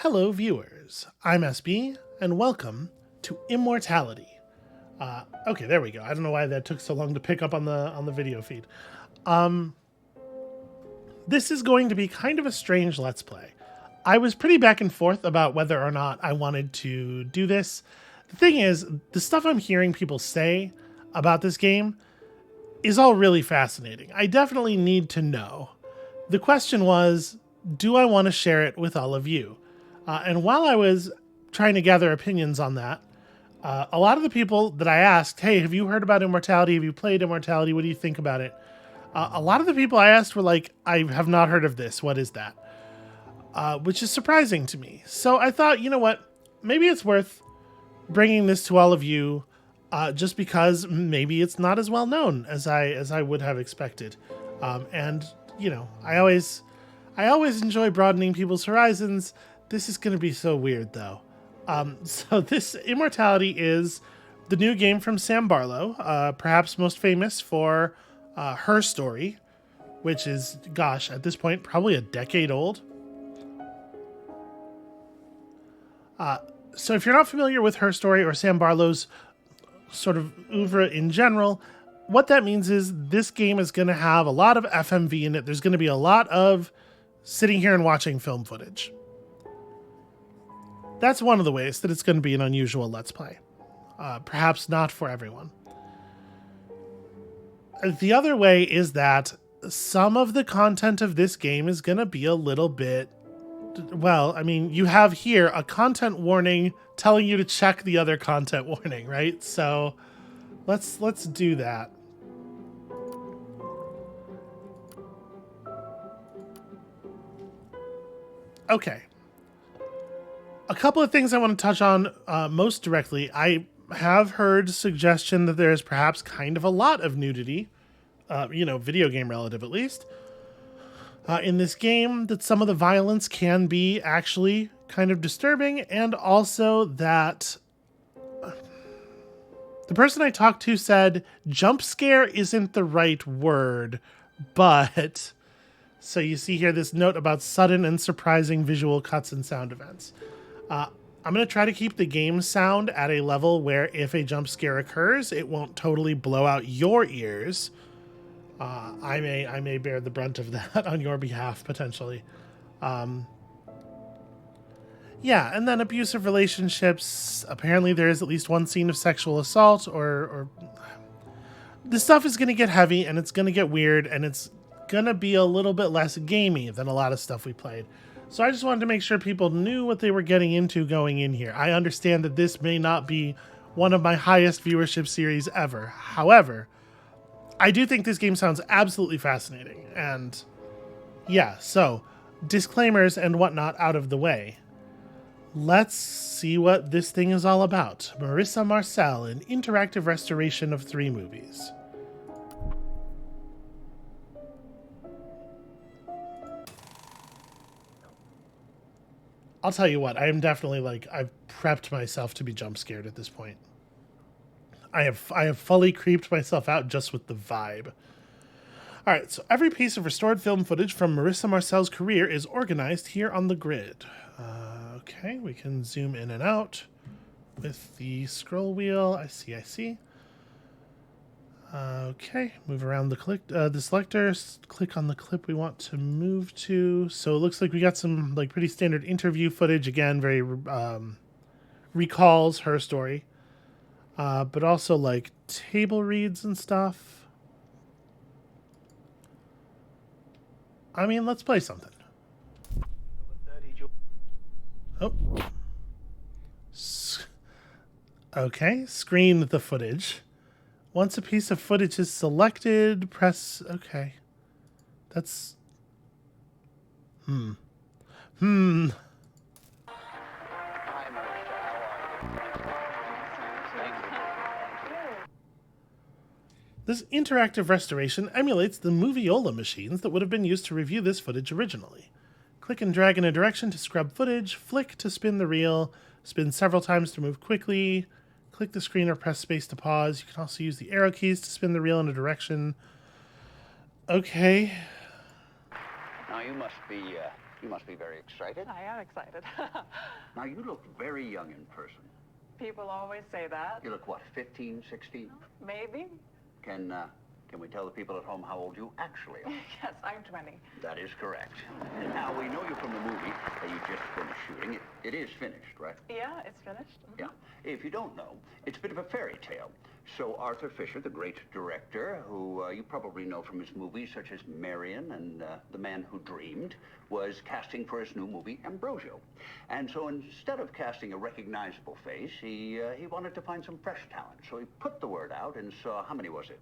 Hello, viewers. I'm SB, and welcome to Immortality. Okay, there we go. I don't know why that took so long to pick up on the video feed. This is going to be kind of a strange Let's Play. I was pretty back and forth about whether or not I wanted to do this. The thing is, the stuff I'm hearing people say about this game is all really fascinating. I definitely need to know. The question was, do I want to share it with all of you? And while I was trying to gather opinions on that, a lot of the people that I asked, hey, have you heard about Immortality? Have you played Immortality? What do you think about it? A lot of the people I asked were like, I have not heard of this. What is that? Which is surprising to me. So I thought, you know what? Maybe it's worth bringing this to all of you just because maybe it's not as well known as I would have expected. And, you know, I always enjoy broadening people's horizons. This is going to be so weird, though. So this Immortality is the new game from Sam Barlow, perhaps most famous for Her Story, which is, gosh, at this point, probably a decade old. So if you're not familiar with Her Story or Sam Barlow's sort of oeuvre in general, what that means is this game is going to have a lot of FMV in it. There's going to be a lot of sitting here and watching film footage. That's one of the ways that it's going to be an unusual Let's Play. Perhaps not for everyone. The other way is that some of the content of this game is going to be a little bit... Well, I mean, you have here a content warning telling you to check the other content warning, right? So let's do that. Okay. A couple of things I want to touch on most directly. I have heard suggestion that there is perhaps kind of a lot of nudity, video game relative at least, in this game, that some of the violence can be actually kind of disturbing, and also that the person I talked to said jump scare isn't the right word, but... So you see here this note about sudden and surprising visual cuts and sound events. I'm going to try to keep the game sound at a level where if a jump scare occurs, it won't totally blow out your ears. I may bear the brunt of that on your behalf, potentially. Yeah, and then abusive relationships. Apparently there is at least one scene of sexual assault, or the stuff is going to get heavy, and it's going to get weird, and it's going to be a little bit less gamey than a lot of stuff we played. So I just wanted to make sure people knew what they were getting into going in here. I understand that this may not be one of my highest viewership series ever. However, I do think this game sounds absolutely fascinating. And yeah, so disclaimers and whatnot out of the way. Let's see what this thing is all about. Marissa Marcel, an interactive restoration of 3 movies. I'll tell you what, I am definitely I've prepped myself to be jump scared at this point. I have fully creeped myself out just with the vibe. All right, so every piece of restored film footage from Marissa Marcel's career is organized here on the grid. Okay, we can zoom in and out with the scroll wheel. I see. Okay, move around the selector, click on the clip we want to move to. So it looks like we got some pretty standard interview footage, again, very recalls Her Story. But also table reads and stuff. I mean, let's play something. Oh. Okay, screen the footage. Once a piece of footage is selected, press... Okay. That's... This interactive restoration emulates the Moviola machines that would have been used to review this footage originally. Click and drag in a direction to scrub footage, flick to spin the reel, spin several times to move quickly, click the screen or press space to pause. You can also use the arrow keys to spin the reel in a direction. Okay. Now you must be You must be very excited. I am excited. Now, you look very young in person. People always say that. You look, what, 15, 16? Maybe. Can we tell the people at home how old you actually are? Yes, I'm 20. That is correct. Now, we know you from the movie that you just finished shooting. It is finished, right? Yeah, it's finished. Yeah. If you don't know, it's a bit of a fairy tale. So Arthur Fisher, the great director, who you probably know from his movies such as Marion and The Man Who Dreamed, was casting for his new movie, Ambrosio. And so instead of casting a recognizable face, he wanted to find some fresh talent. So he put the word out and saw, how many was it,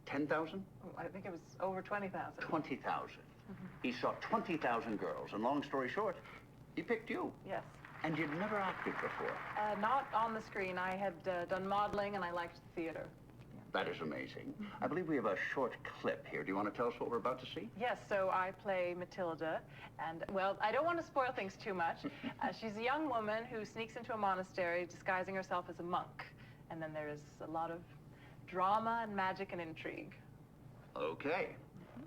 10,000? I think it was over 20,000. 20,000. He saw 20,000 girls, and long story short, he picked you. Yes. And you'd never acted before. Not on the screen. I had done modeling, and I liked theater. That is amazing. I believe we have a short clip here. Do you want to tell us what we're about to see? Yes, so I play Matilda, and, well, I don't want to spoil things too much. She's a young woman who sneaks into a monastery disguising herself as a monk, and then there's a lot of drama and magic and intrigue. Okay.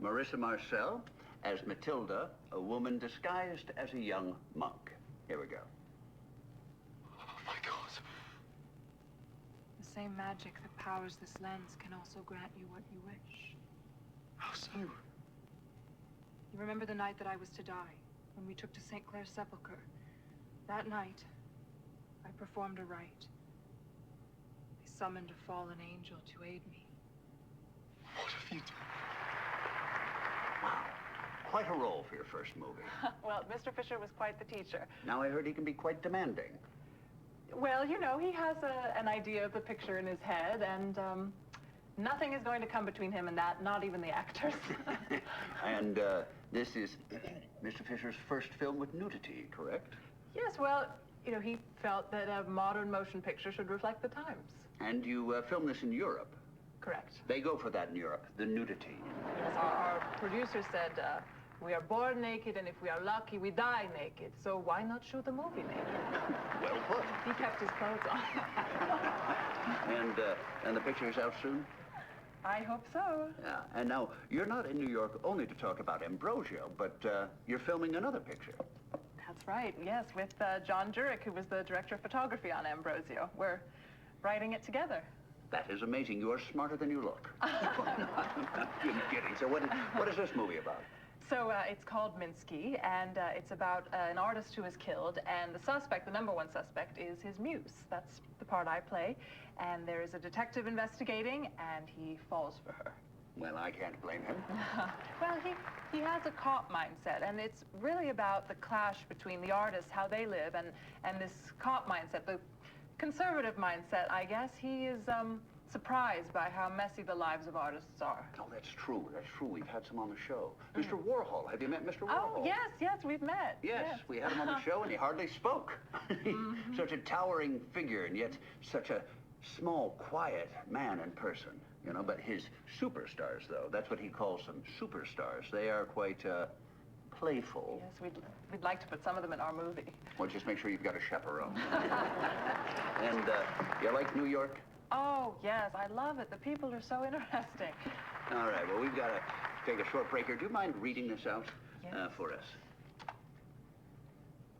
Marissa Marcel as Matilda, a woman disguised as a young monk. Here we go. Oh my God. The same magic that powers this lens can also grant you what you wish. How so? You remember the night that I was to die, when we took to St. Clair's sepulchre? That night, I performed a rite. I summoned a fallen angel to aid me. What have you done? Wow. Quite a role for your first movie. Well, Mr. Fisher was quite the teacher. Now I heard he can be quite demanding. Well, you know, he has an idea of the picture in his head, and nothing is going to come between him and that, not even the actors. And this is Mr. Fisher's first film with nudity, correct? Yes, well, you know, he felt that a modern motion picture should reflect the times. And you filmed this in Europe. Correct. They go for that in Europe, the nudity. Yes, our producer said, we are born naked, and if we are lucky, we die naked. So why not shoot the movie naked? Well put. He kept his clothes on. And the picture's out soon? I hope so. Yeah. And now, you're not in New York only to talk about Ambrosio, but you're filming another picture. That's right, yes, with John Jurek, who was the director of photography on Ambrosio. We're writing it together. That is amazing. You are smarter than you look. I'm kidding. So what is this movie about? So it's called Minsky, and it's about an artist who is killed, and the suspect, the number one suspect, is his muse. That's the part I play, and there is a detective investigating, and he falls for her. Well, I can't blame him. Well, he has a cop mindset, and it's really about the clash between the artists, how they live, and this cop mindset, the conservative mindset, I guess. He is surprised by how messy the lives of artists are. Oh, that's true. That's true. We've had some on the show. Mr. Warhol. Have you met Mr. Warhol? Oh, yes, we've met. Yes, we had him on the show, and he hardly spoke. Such a towering figure, and yet such a small, quiet man in person. You know, but his superstars, though, that's what he calls them, superstars. They are quite playful. Yes, we'd like to put some of them in our movie. Well, just make sure you've got a chaperone. And you like New York? Oh, yes, I love it. The people are so interesting. All right, well, we've got to take a short break here. Do you mind reading this out for us?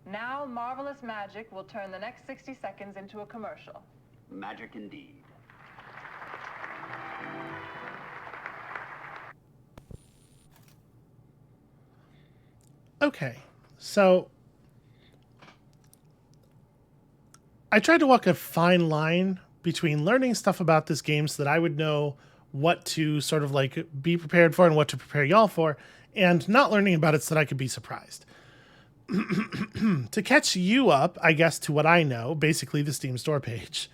Now, marvelous magic will turn the next 60 seconds into a commercial. Magic indeed. Okay, so I tried to walk a fine line between learning stuff about this game so that I would know what to sort of like be prepared for and what to prepare y'all for, and not learning about it so that I could be surprised. To catch you up, I guess, to what I know, basically the Steam store page,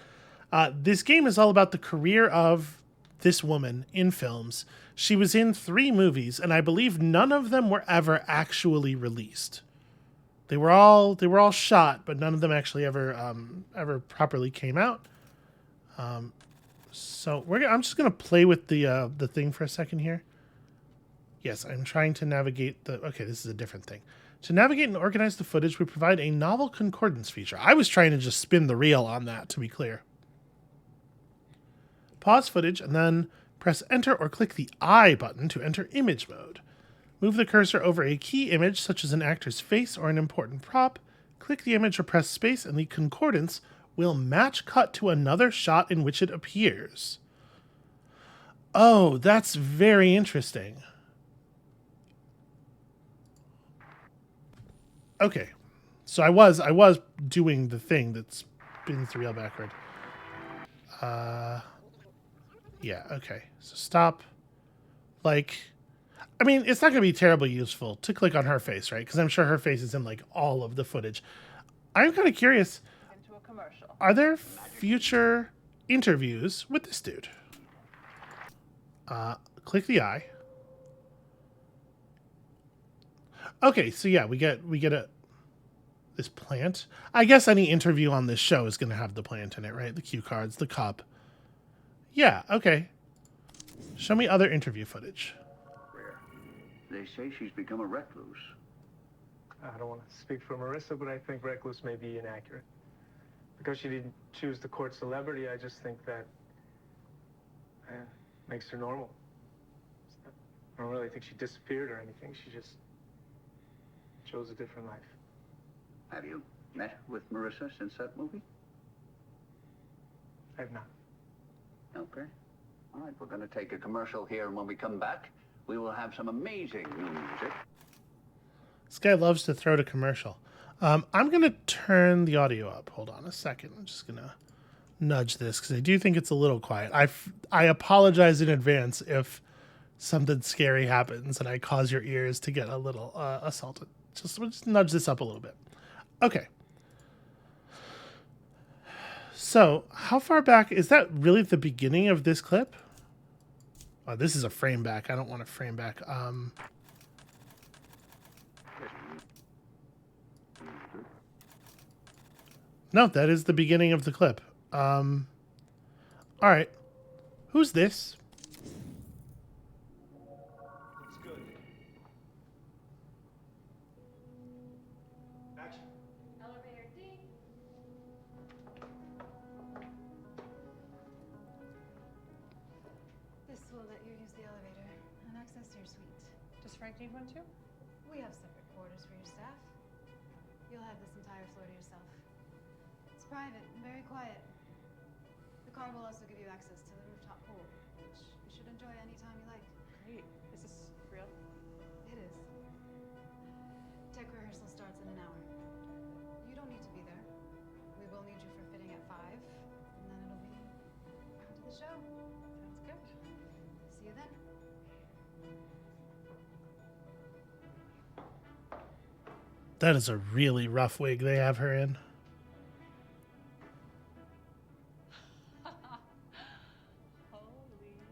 this game is all about the career of this woman in films. She was in 3 movies, and I believe none of them were ever actually released. They were all shot, but none of them actually ever properly came out. So I'm just gonna play with the thing for a second here. Yes, I'm trying to navigate the. Okay, this is a different thing. To navigate and organize the footage, we provide a novel concordance feature. I was trying to just spin the reel on that, to be clear. Pause footage and then press enter or click the I button to enter image mode. Move the cursor over a key image, such as an actor's face or an important prop. Click the image or press space, and the concordance will match cut to another shot in which it appears. Oh, that's very interesting. Okay, so I was doing the thing that spins the reel backward. Yeah, okay. So stop. Like, I mean, it's not going to be terribly useful to click on her face, right? Because I'm sure her face is in, like, all of the footage. I'm kind of curious. Into a commercial. Are there future interviews with this dude? Click the eye. Okay, so yeah, we get this plant. I guess any interview on this show is going to have the plant in it, right? The cue cards, the cup. Yeah, okay. Show me other interview footage. They say she's become a recluse. I don't want to speak for Marissa, but I think recluse may be inaccurate. Because she didn't choose the court celebrity, I just think that makes her normal. I don't really think she disappeared or anything. She just chose a different life. Have you met with Marissa since that movie? I have not. Okay. All right, we're going to take a commercial here, and when we come back, we will have some amazing new music. This guy loves to throw to commercial. I'm going to turn the audio up. Hold on a second. I'm just going to nudge this because I do think it's a little quiet. I apologize in advance if something scary happens and I cause your ears to get a little assaulted. We'll just nudge this up a little bit. Okay. So, how far back? Is that really the beginning of this clip? Oh, this is a frame back. I don't want to frame back. No, that is the beginning of the clip. All right. Who's this? It's good. Action. Elevator D. This will let you use the elevator and access your suite. Does Frank need one too? We have separate quarters for your staff. You'll have this entire floor to yourself. It's private and very quiet. The car will also give you access to the rooftop pool, which you should enjoy anytime you like. Great. Is this real? It is. Tech rehearsal starts in an hour. You don't need to be there. We will need you for fitting at 5, and then it'll be on to the show. Sounds good. See you then. That is a really rough wig they have her in. Holy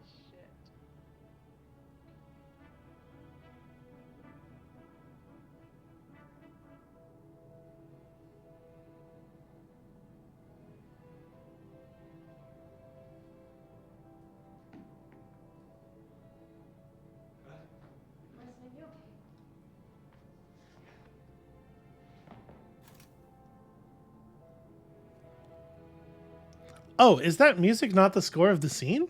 shit. Oh, is that music not the score of the scene?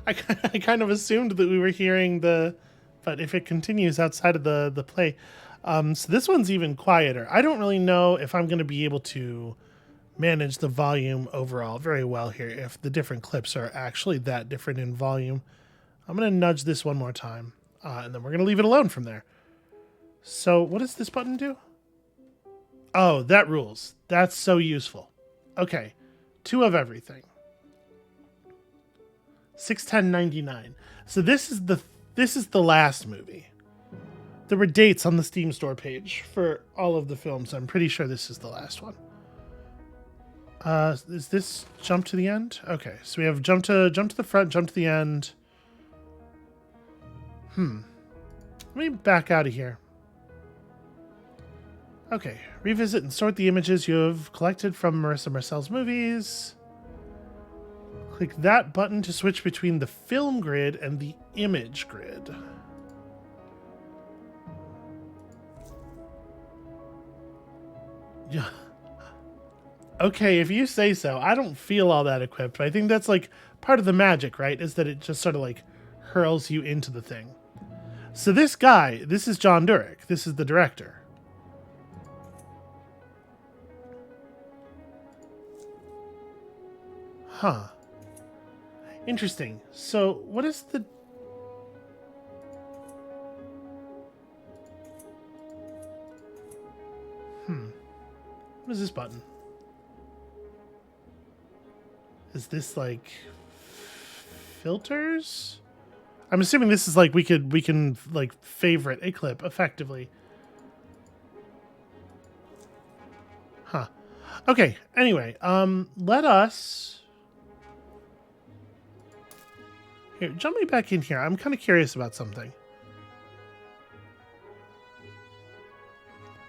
I kind of assumed that we were hearing the... But if it continues outside of the play... so this one's even quieter. I don't really know if I'm going to be able to manage the volume overall very well here, if the different clips are actually that different in volume. I'm going to nudge this one more time, and then we're going to leave it alone from there. So what does this button do? Oh, that rules. That's so useful. Okay, 2 of everything. 610.99. So this is the last movie. There were dates on the Steam store page for all of the films. I'm pretty sure this is the last one. Is this jump to the end? Okay, so we have jump to the front, jump to the end. Let me back out of here. Okay, revisit and sort the images you have collected from Marissa Marcel's movies. Click that button to switch between the film grid and the image grid. Yeah. Okay, if you say so. I don't feel all that equipped, but I think that's like part of the magic, right? Is that it just sort of like hurls you into the thing. So this guy, this is John Durick. This is the director. Huh. Interesting. So what is the... What is this button? Is this like filters? I'm assuming this is like we can like favorite a clip effectively. Huh. Okay, anyway, let us here, jump me back in here. I'm kind of curious about something.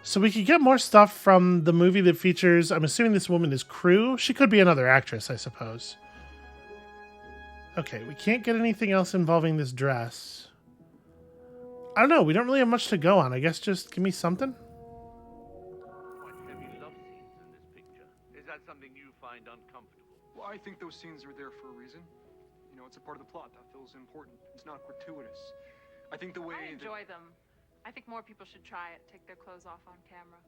So we could get more stuff from the movie that features, I'm assuming this woman is Crew. She could be another actress, I suppose. Okay, we can't get anything else involving this dress. I don't know, we don't really have much to go on. I guess just give me something. Quite heavy love scenes in this picture. Is that something you find uncomfortable? Well, I think those scenes are there for a reason. You know, it's a part of the plot that feels important. It's not gratuitous. I think the way I enjoy them. I think more people should try it, take their clothes off on camera.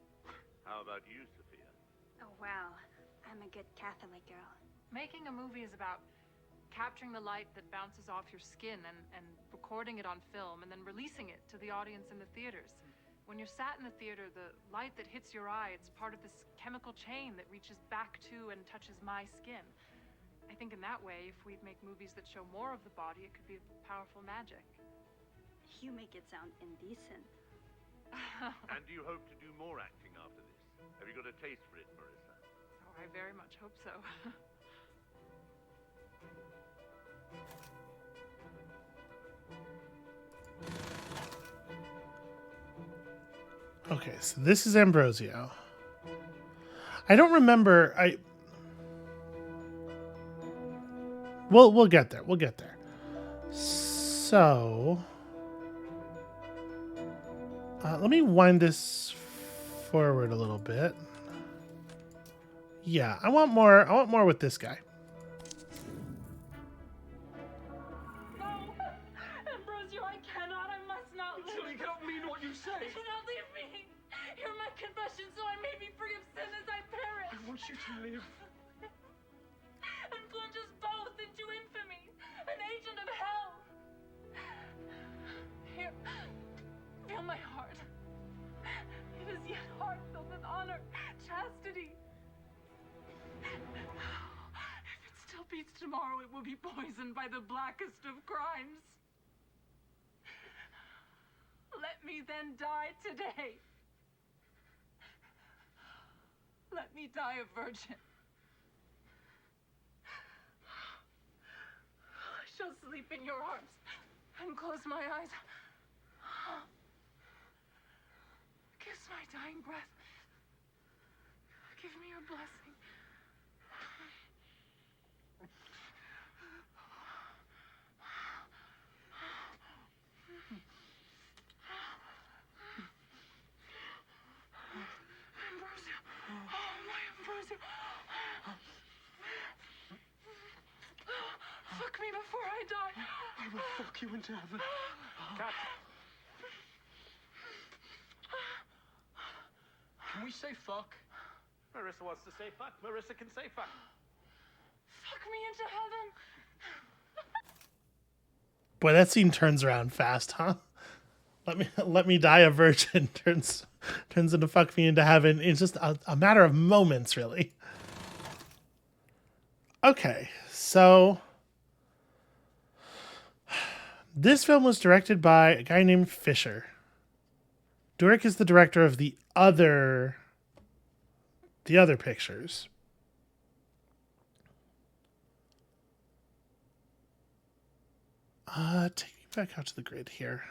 How about you, Sophia? Oh, well, I'm a good Catholic girl. Making a movie is about capturing the light that bounces off your skin and recording it on film and then releasing it to the audience in the theaters. When you're sat in the theater, the light that hits your eye, it's part of this chemical chain that reaches back to and touches my skin. I think in that way, if we'd make movies that show more of the body, it could be a powerful magic. You make it sound indecent. And do you hope to do more acting after this? Have you got a taste for it, Marissa? Oh, I very much hope so. Okay, so this is Ambrosio. I don't remember. We'll get there. We'll get there. So let me wind this forward a little bit. Yeah, I want more. I want more with this guy. No! Ambrosio, I cannot. I must not live. You don't mean what you say. Do not leave me. Hear my confession so I may be free of sin as I perish. I want you to live. And plunge us both into infamy, an agent of hell. Here, feel my heart. It is yet heart filled with honor, chastity. If it still beats tomorrow, it will be poisoned by the blackest of crimes. Let me then die today. Let me die a virgin. I shall sleep in your arms and close my eyes. Kiss my dying breath. Give me your blessing. Ambrosio. Oh, my Ambrosio. Fuck me before I die. I will fuck you into heaven. Cut. Can we say fuck? Marissa wants to say fuck. Marissa can say fuck. Fuck me into heaven. Boy, that scene turns around fast, huh? Let me die a virgin turns into fuck me into heaven. It's just a matter of moments, really. Okay, so this film was directed by a guy named Fisher. Durick is the director of the other pictures. Take me back out to the grid here.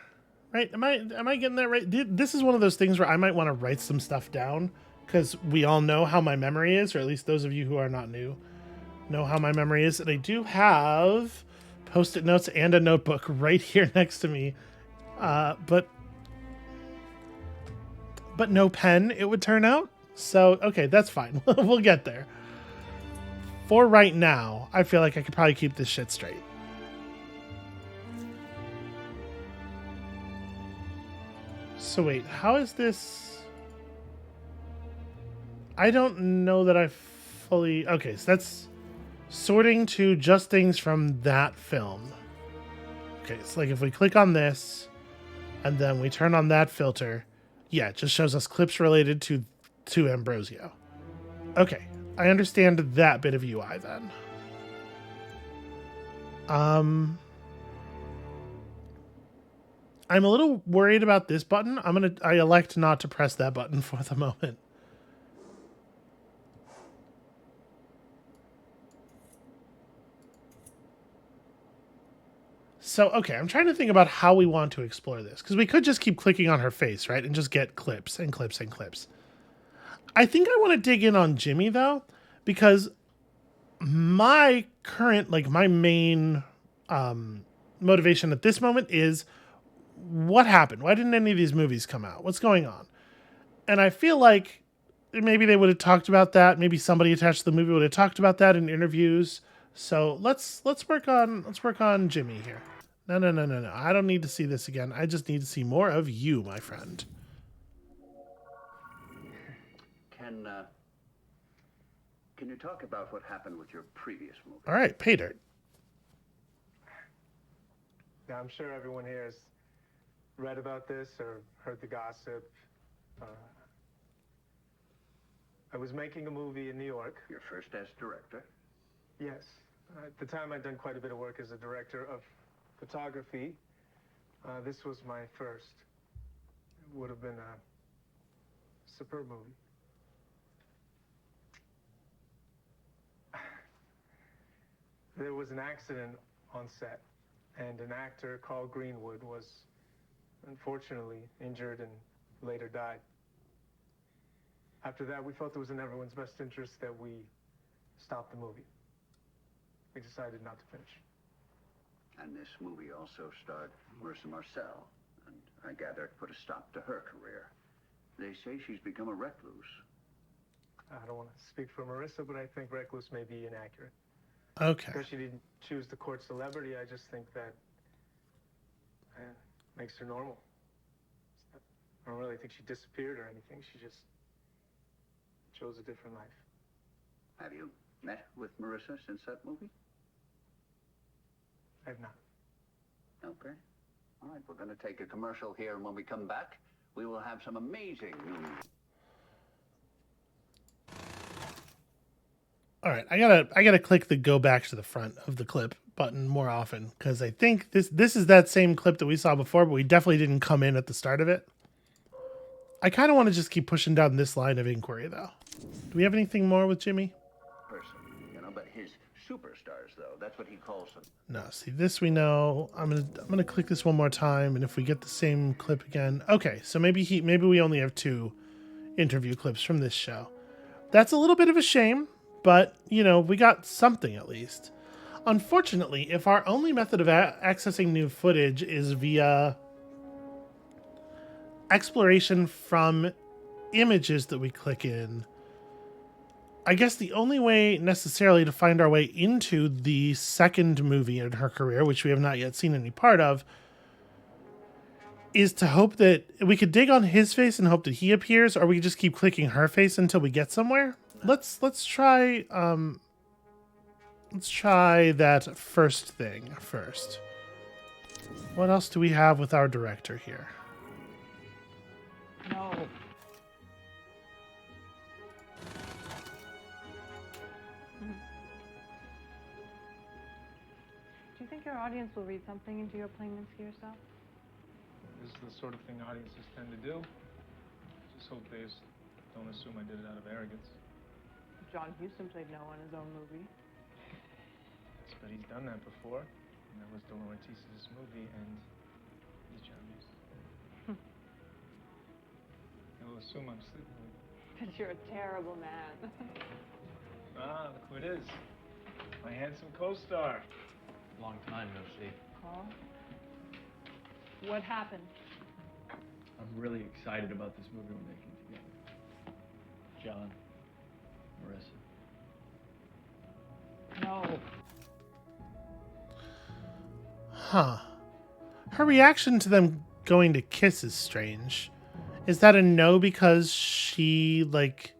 Right? Am I getting that right? This is one of those things where I might want to write some stuff down because we all know how my memory is, or at least those of you who are not new know how my memory is. And I do have Post-it notes and a notebook right here next to me. But no pen, it would turn out. So, okay, that's fine. We'll get there. for right now, I feel like I could probably keep this shit straight. So wait, how is this? I don't know that I fully... Okay, so that's sorting to just things from that film. Okay, so like if we click on this and then we turn on that filter, yeah, it just shows us clips related to Ambrosio. Okay, I understand that bit of UI then. I'm a little worried about this button. I elect not to press that button for the moment. So, okay, I'm trying to think about how we want to explore this, because we could just keep clicking on her face, right, and just get clips and clips and clips. I think I want to dig in on Jimmy, though, because my current, like, my main motivation at this moment is, what happened? Why didn't any of these movies come out? What's going on? And I feel like maybe they would have talked about that. Maybe somebody attached to the movie would have talked about that in interviews. So let's work on Jimmy here. No. I don't need to see this again. I just need to see more of you, my friend. Can you talk about what happened with your previous movie? All right, pay dirt. Now, I'm sure everyone here has read about this or heard the gossip. I was making a movie in New York. Your first as director? Yes. At the time, I'd done quite a bit of work as a director of photography. This was my first. It would have been a superb movie. There was an accident on set, and an actor, Carl Greenwood, was unfortunately injured and later died. After that, we felt it was in everyone's best interest that we stop the movie. We decided not to finish. And this movie also starred Marissa Marcel, and I gather it put a stop to her career. They say she's become a recluse. I don't want to speak for Marissa, but I think recluse may be inaccurate. Okay. Because she didn't choose the court celebrity, I just think that makes her normal. I don't really think she disappeared or anything. She just chose a different life. Have you met with Marissa since that movie? I have not. Okay. All right, we're going to take a commercial here, and when we come back, we will have some amazing news. All right, I gotta click the go back to the front of the clip button more often, because I think this is that same clip that we saw before, but we definitely didn't come in at the start of it. I kind of want to just keep pushing down this line of inquiry, though. Do we have anything more with Jimmy? Person, but his superstars, though, that's what he calls them. No, see, this we know. I'm gonna click this one more time, and if we get the same clip again, okay. So maybe we only have 2 interview clips from this show. That's a little bit of a shame, but we got something at least. Unfortunately, if our only method of accessing new footage is via exploration from images that we click in, I guess the only way necessarily to find our way into the second movie in her career, which we have not yet seen any part of, is to hope that we could dig on his face and hope that he appears, or we could just keep clicking her face until we get somewhere. Let's try that first thing first. What else do we have with our director here? No. Do you think your audience will read something into your playing this for yourself? This is the sort of thing audiences tend to do. Just hope they don't assume I did it out of arrogance. John Huston played no in his own movie. Yes, but he's done that before. And that was De Laurentiis' movie, and he's John Huston. He'll assume I'm sleeping with him. But you're a terrible man. Ah, look who it is. My handsome co-star. Long time no see. Carl? What happened? I'm really excited about this movie we're making together. John, Marissa. No. Huh. Her reaction to them going to kiss is strange. Is that a no because she, like...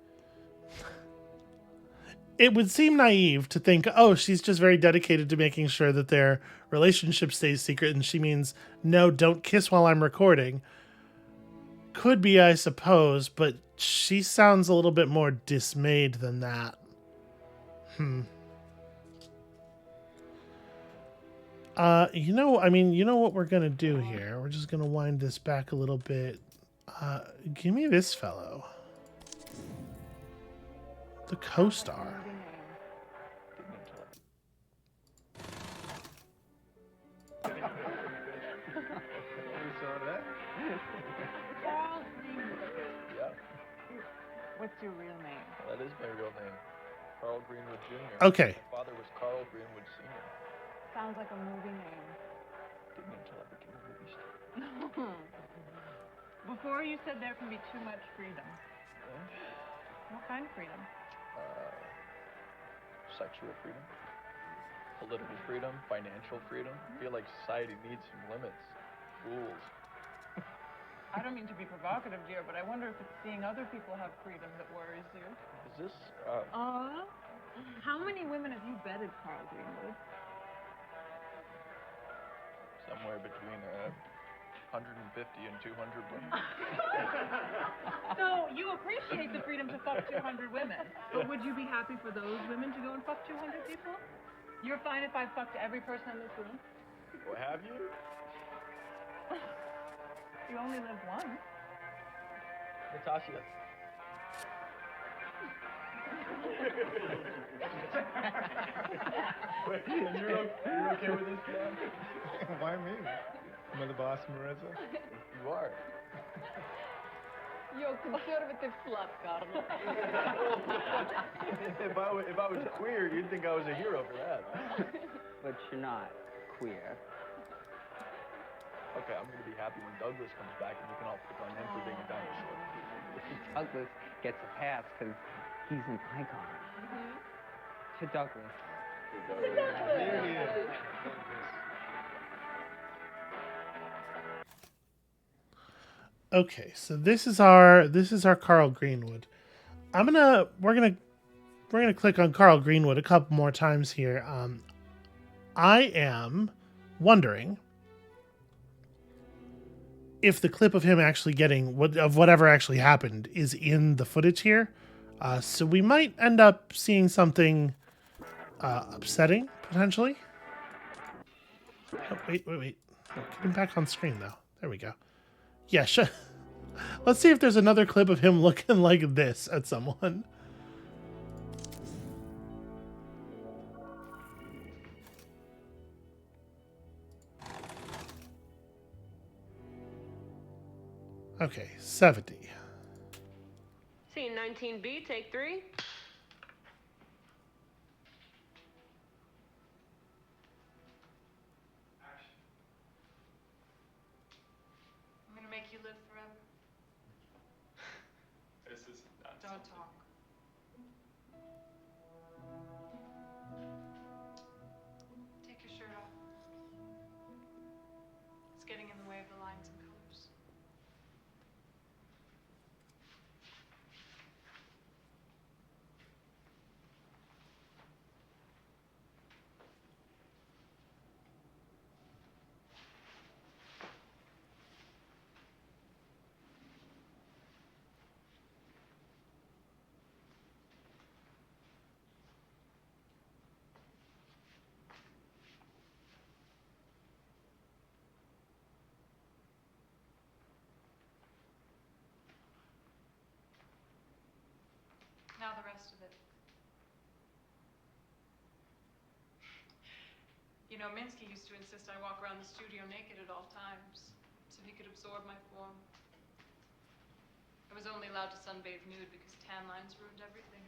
It would seem naive to think, oh, she's just very dedicated to making sure that their relationship stays secret, and she means, no, don't kiss while I'm recording. Could be, I suppose, but she sounds a little bit more dismayed than that. You know what we're gonna do here? We're just gonna wind this back a little bit. Give me this fellow. The co-star. What's your real name? That is my real name. Carl Greenwood Jr. Okay. My father was Carl Greenwood Sr. Sounds like a movie name. Didn't until I became a movie star. Before you said there can be too much freedom. What kind of freedom? Sexual freedom, political freedom, financial freedom. I feel like society needs some limits, rules. I don't mean to be provocative, dear, but I wonder if it's seeing other people have freedom that worries you. Is this, How many women have you bedded, Carl Greenwood? somewhere between 150 and 200 women? So you appreciate the freedom to fuck 200 women, but would you be happy for those women to go and fuck 200 people? You're fine if I fucked every person in this room? Well, have you? You only live once. Natasha. You're okay with this, man? Why me? Am I the boss, Marissa? You are. You're conservative slut, Carlo. If I was queer, you'd think I was a hero for that. But you're not queer. Okay, I'm gonna be happy when Douglas comes back and you can all pick on him for being a dinosaur. Douglas gets a pass because he's an icon. To Douglas. Here he is. Okay, so this is our Carl Greenwood. We're gonna click on Carl Greenwood a couple more times here. I am wondering if the clip of him actually getting whatever actually happened is in the footage here. So we might end up seeing something upsetting, potentially. Oh, wait. Oh, get him back on screen, though. There we go. Yeah, sure. Let's see if there's another clip of him looking like this at someone. Okay, 70. Scene 19B, take 3. I'm gonna make you live forever. This is nuts. Don't talk. Take your shirt off. It's getting in the way of the lines and colors. Now the rest of it. You know, Minsky used to insist I walk around the studio naked at all times, so he could absorb my form. I was only allowed to sunbathe nude because tan lines ruined everything.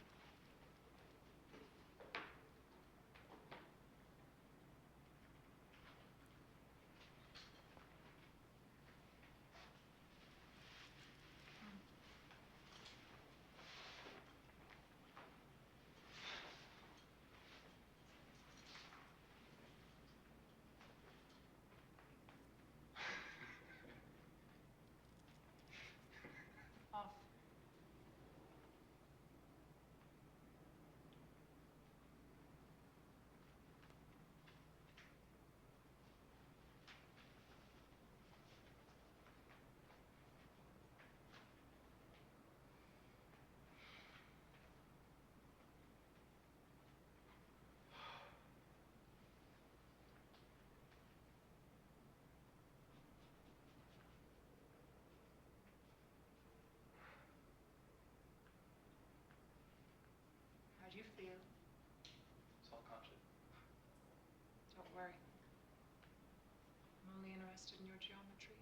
for you. It's all conscious. Don't worry. I'm only interested in your geometry.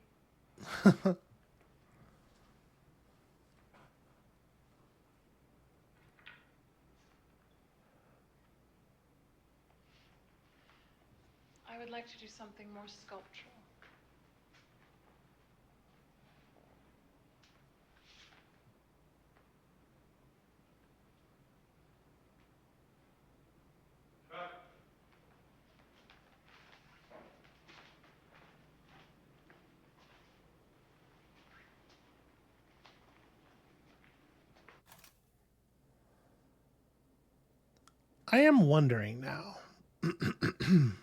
I would like to do something more sculptural. I am wondering now. I'm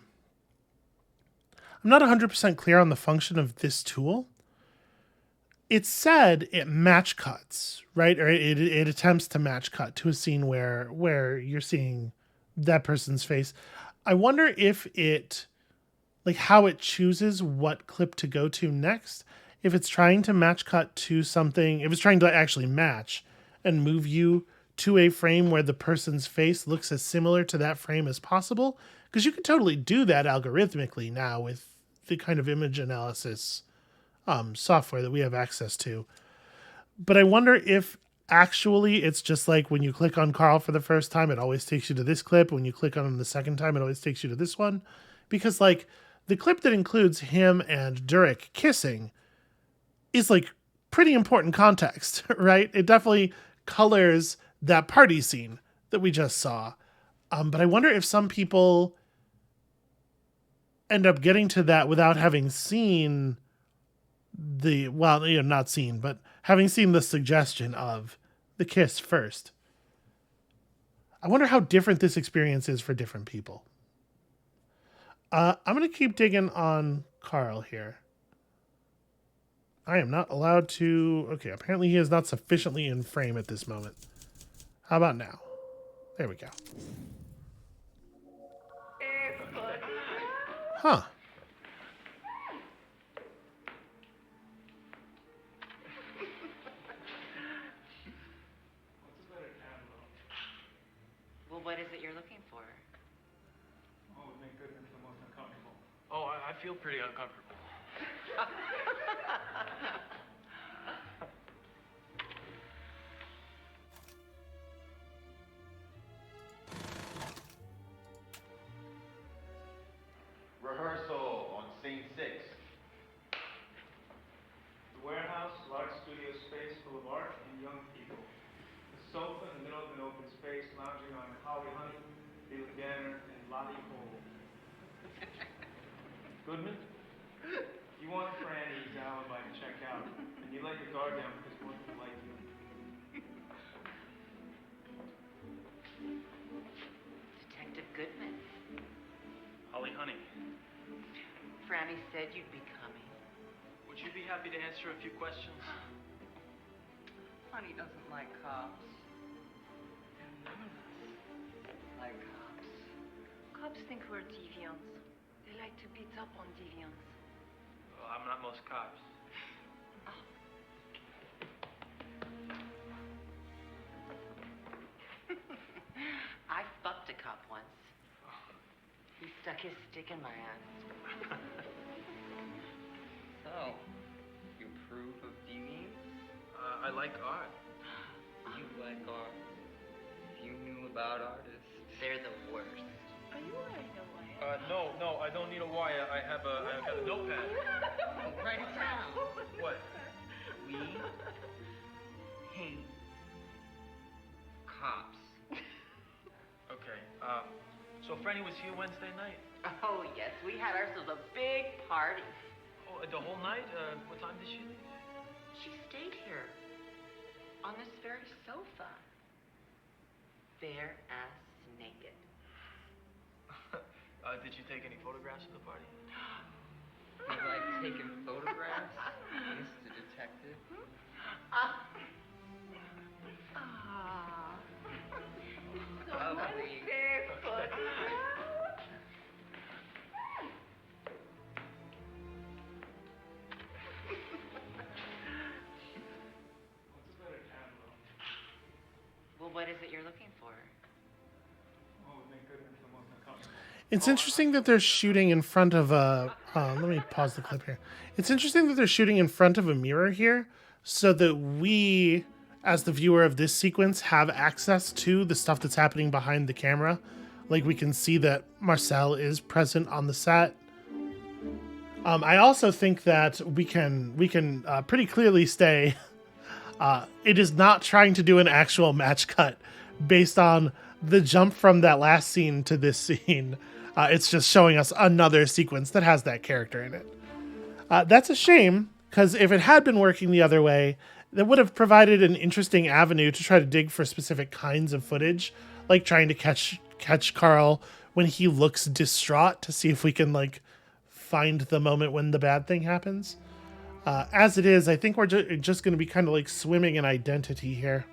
not 100% clear on the function of this tool. It said it match cuts, right? Or it attempts to match cut to a scene where you're seeing that person's face. I wonder if it, like how it chooses what clip to go to next. If it's trying to match cut to something, if it's trying to actually match and move you to a frame where the person's face looks as similar to that frame as possible. Because you can totally do that algorithmically now with the kind of image analysis software that we have access to. But I wonder if actually it's just like when you click on Carl for the first time, it always takes you to this clip. When you click on him the second time, it always takes you to this one. Because like the clip that includes him and Durek kissing is like pretty important context, right? It definitely colors that party scene that we just saw. But I wonder if some people end up getting to that without having seen the, well, you know, not seen, but having seen the suggestion of the kiss first. I wonder how different this experience is for different people. I'm going to keep digging on Carl here. I am not allowed to... Okay, apparently he is not sufficiently in frame at this moment. How about now? There we go. Huh. Well, what is it you're looking for? Oh, would make Goodman feel most uncomfortable. Oh, I feel pretty uncomfortable. Rehearsal on scene 6. The warehouse, large studio space full of art and young people. The sofa in the middle of an open space, lounging on Holly Honey, Leland Ganner, and Lottie Cole. Goodman, you want Franny's alibi to check out, and you let your guard down because he wants to like you. Detective Goodman. Holly Honey, Franny said you'd be coming. would you be happy to answer a few questions? Honey doesn't like cops. None of us like cops. Cops think we're deviants. They like to beat up on deviants. Well, I'm not most cops. I fucked a cop once. He stuck his stick in my ass. So, you approve of deviants? I like art. You like art? If you knew about artists, they're the worst. Are you wearing a wire? No, I don't need a wire. I got a notepad. Write it down. What? We hate cops. Okay, so Franny was here Wednesday night? Oh, yes, we had ourselves a big party. Oh, the whole night? What time did she leave? She stayed here, on this very sofa, bare ass naked. Did you take any photographs of the party? You like taking photographs, Mr. Detective? Lovely. Barefoot. What's a better camera? Well, what is it you're looking for? It's interesting that they're shooting in front of a... let me pause the clip here. It's interesting that they're shooting in front of a mirror here so that we, as the viewer of this sequence, have access to the stuff that's happening behind the camera. Like, we can see that Marcel is present on the set. I also think that we can pretty clearly say it is not trying to do an actual match cut based on the jump from that last scene to this scene. It's just showing us another sequence that has that character in it. That's a shame, because if it had been working the other way, that would have provided an interesting avenue to try to dig for specific kinds of footage, like trying to catch Carl when he looks distraught to see if we can like find the moment when the bad thing happens. As it is, I think we're just going to be kind of like swimming in identity here.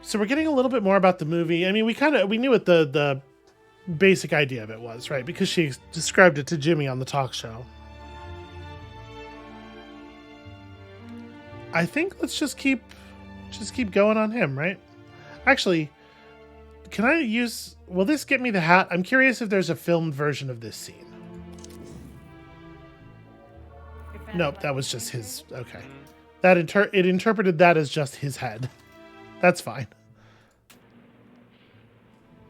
So we're getting a little bit more about the movie. I mean, we knew what the basic idea of it was, right? Because she described it to Jimmy on the talk show. I think let's just keep going on him, right? Actually, can I use... Will this get me the hat? I'm curious if there's a filmed version of this scene. Nope, that was just his... Okay. It interpreted that as just his head. That's fine.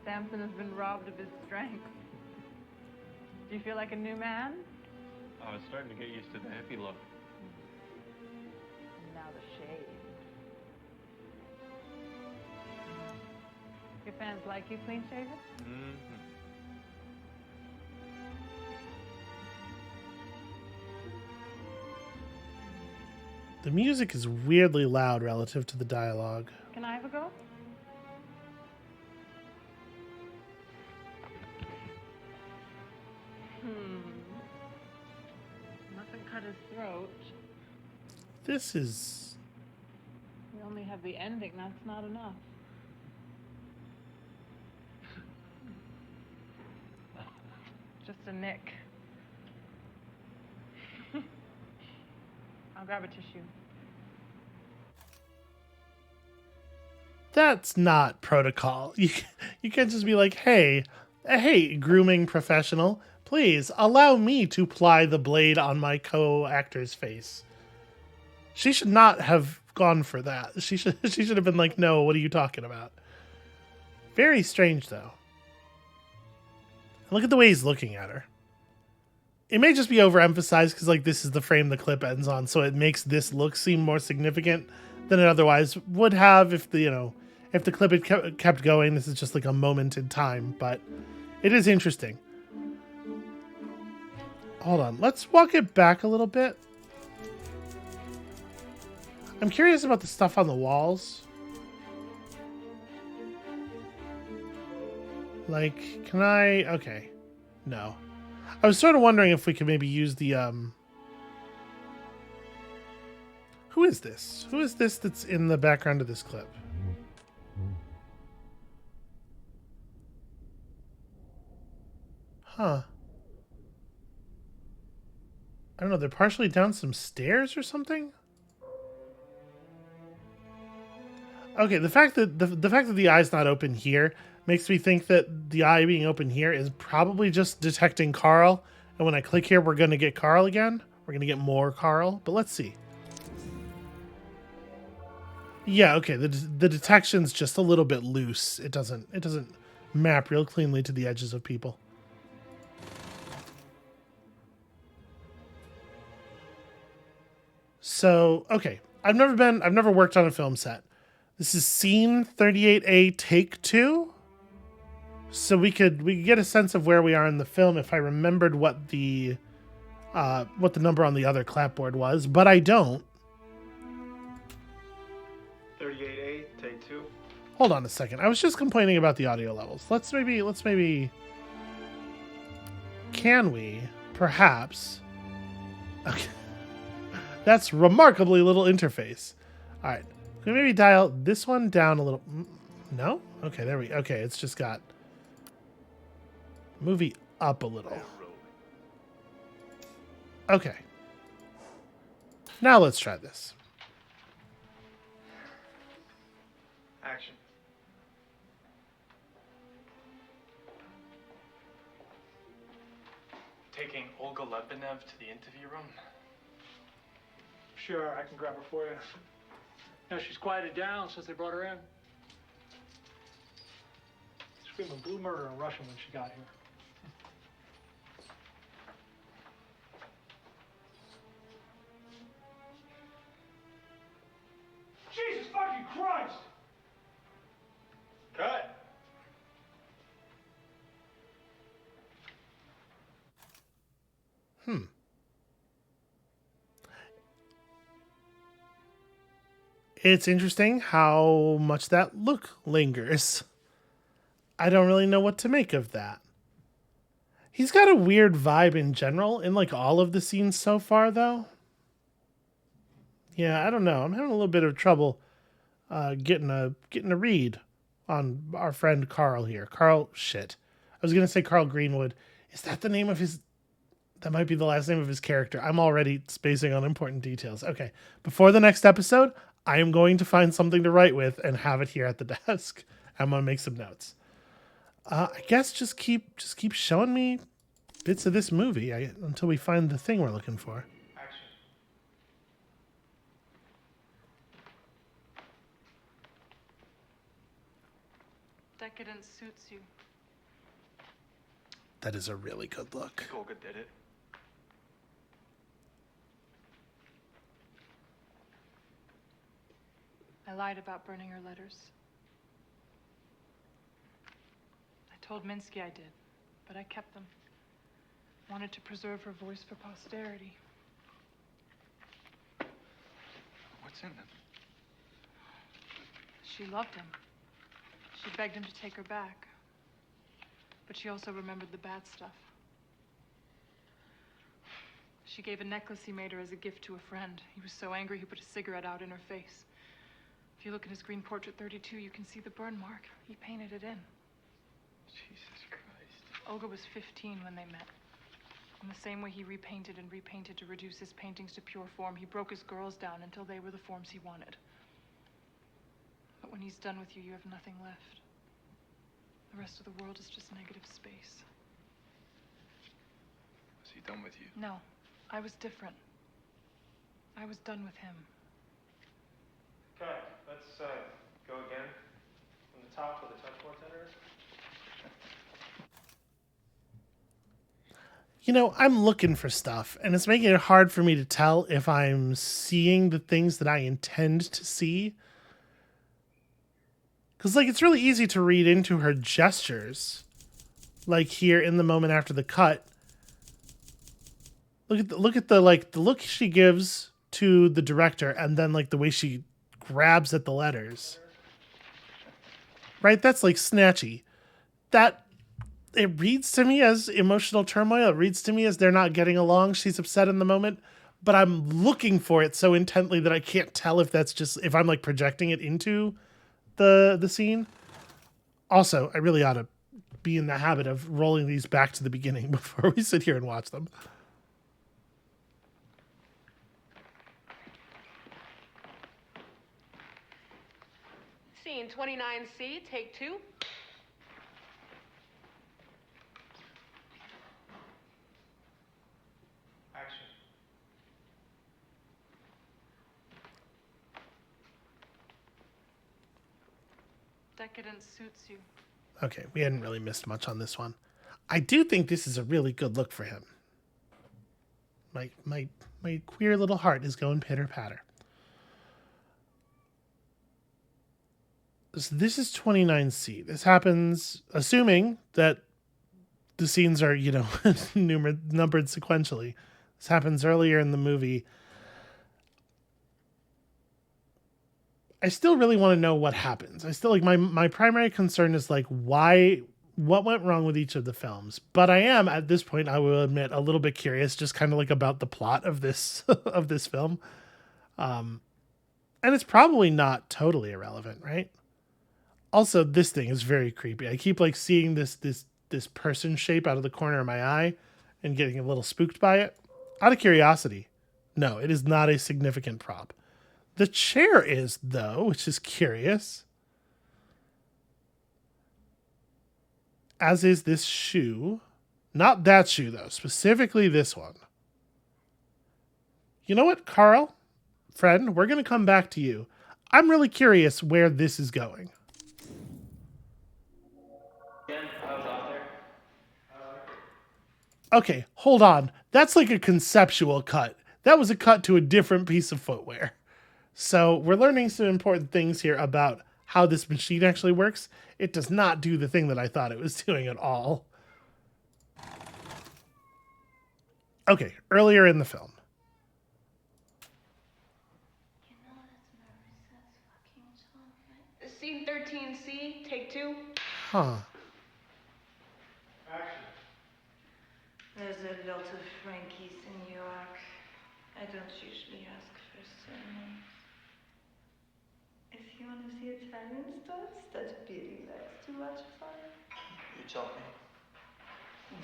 Samson has been robbed of his strength. Do you feel like a new man? I was starting to get used to the hippie look. And now the shade. Your fans like you clean shaven? Mm-hmm. The music is weirdly loud relative to the dialogue. Can I have a go? Nothing cut his throat. This is... We only have the ending. That's not enough. Just a nick. I'll grab a tissue. That's not protocol. You can't just be like, hey, grooming professional, please allow me to ply the blade on my co-actor's face. She should not have gone for that. She should have been like, no, what are you talking about? Very strange, though. Look at the way he's looking at her. It may just be overemphasized because like this is the frame the clip ends on, so it makes this look seem more significant than it otherwise would have if the clip had kept going. This is just like a moment in time, but it is interesting. Hold on, let's walk it back a little bit. I'm curious about the stuff on the walls. Like, can I... Okay. No. I was sort of wondering if we could maybe use the, Who is this? Who is this that's in the background of this clip? Huh. I don't know, they're partially down some stairs or something? Okay, the fact that the eye's not open here makes me think that the eye being open here is probably just detecting Carl. And when I click here, we're going to get Carl again. We're going to get more Carl, but let's see. Yeah, okay, the detection's just a little bit loose. It doesn't map real cleanly to the edges of people. So, okay, I've never worked on a film set. This is scene 38A, take 2. So we could get a sense of where we are in the film if I remembered what the number on the other clapboard was, but I don't. 38A, take 2. Hold on a second. I was just complaining about the audio levels. Let's maybe can we perhaps... Okay. That's remarkably little interface. All right. Can we maybe dial this one down a little? No? Okay, there we... Okay, it's just got... Movie up a little. Okay. Now let's try this. Action. taking Olga Lebenev to the interview room? Sure, I can grab her for you. Now she's quieted down since they brought her in. Screaming blue murder in Russian when she got here. Jesus fucking Christ! Cut. It's interesting how much that look lingers. I don't really know what to make of that. He's got a weird vibe in general in like all of the scenes so far, though. Yeah, I don't know. I'm having a little bit of trouble getting a read on our friend Carl here. Carl, shit. I was gonna say Carl Greenwood. Is that the name of his? That might be the last name of his character. I'm already spacing on important details. Okay, before the next episode, I am going to find something to write with and have it here at the desk. I'm gonna make some notes. I guess just keep showing me bits of this movie until we find the thing we're looking for. Action. Decadence suits you. That is a really good look. Olga did it. I lied about burning her letters. I told Minsky I did, but I kept them. Wanted to preserve her voice for posterity. What's in them? She loved him. She begged him to take her back. But she also remembered the bad stuff. She gave a necklace he made her as a gift to a friend. He was so angry he put a cigarette out in her face. If you look at his green portrait 32, you can see the burn mark. He painted it in. Jesus Christ. Olga was 15 when they met. In the same way he repainted and repainted to reduce his paintings to pure form, he broke his girls down until they were the forms he wanted. But when he's done with you, you have nothing left. The rest of the world is just negative space. Was he done with you? No, I was different. I was done with him. Okay, let's go again from the top where the touch point center is. You know, I'm looking for stuff, and it's making it hard for me to tell if I'm seeing the things that I intend to see. Because, like, it's really easy to read into her gestures. Like, here in the moment after the cut. Look at the look she gives to the director, and then, like, the way she grabs at the letters. Right? That's, like, snatchy. It reads to me as emotional turmoil. It reads to me as they're not getting along. She's upset in the moment. But I'm looking for it so intently that I can't tell if I'm, like, projecting it into the scene. Also, I really ought to be in the habit of rolling these back to the beginning before we sit here and watch them. Scene 29C, take 2. Action. Decadence suits you. Okay, we hadn't really missed much on this one. I do think this is a really good look for him. My queer little heart is going pitter-patter. So this is 29C. This happens, assuming that the scenes are, numbered sequentially. This happens earlier in the movie. I still really want to know what happens. I still my primary concern is what went wrong with each of the films. But I am at this point, I will admit, a little bit curious, just kind of like about the plot of this of this film. And it's probably not totally irrelevant, right? Also, this thing is very creepy. I keep seeing this person shape out of the corner of my eye and getting a little spooked by it. Out of curiosity, no, it is not a significant prop. The chair is, though, which is curious. As is this shoe. Not that shoe, though. Specifically this one. You know what, Carl? Friend, we're going to come back to you. I'm really curious where this is going. Okay, hold on. That's like a conceptual cut. That was a cut to a different piece of footwear. So we're learning some important things here about how this machine actually works. It does not do the thing that I thought it was doing at all. Okay, earlier in the film. Scene 13C, take 2. Huh. There's a lot of Frankies in New York. I don't usually ask for surnames. If you want to see Italian stuff that Billy likes to watch for. You tell me.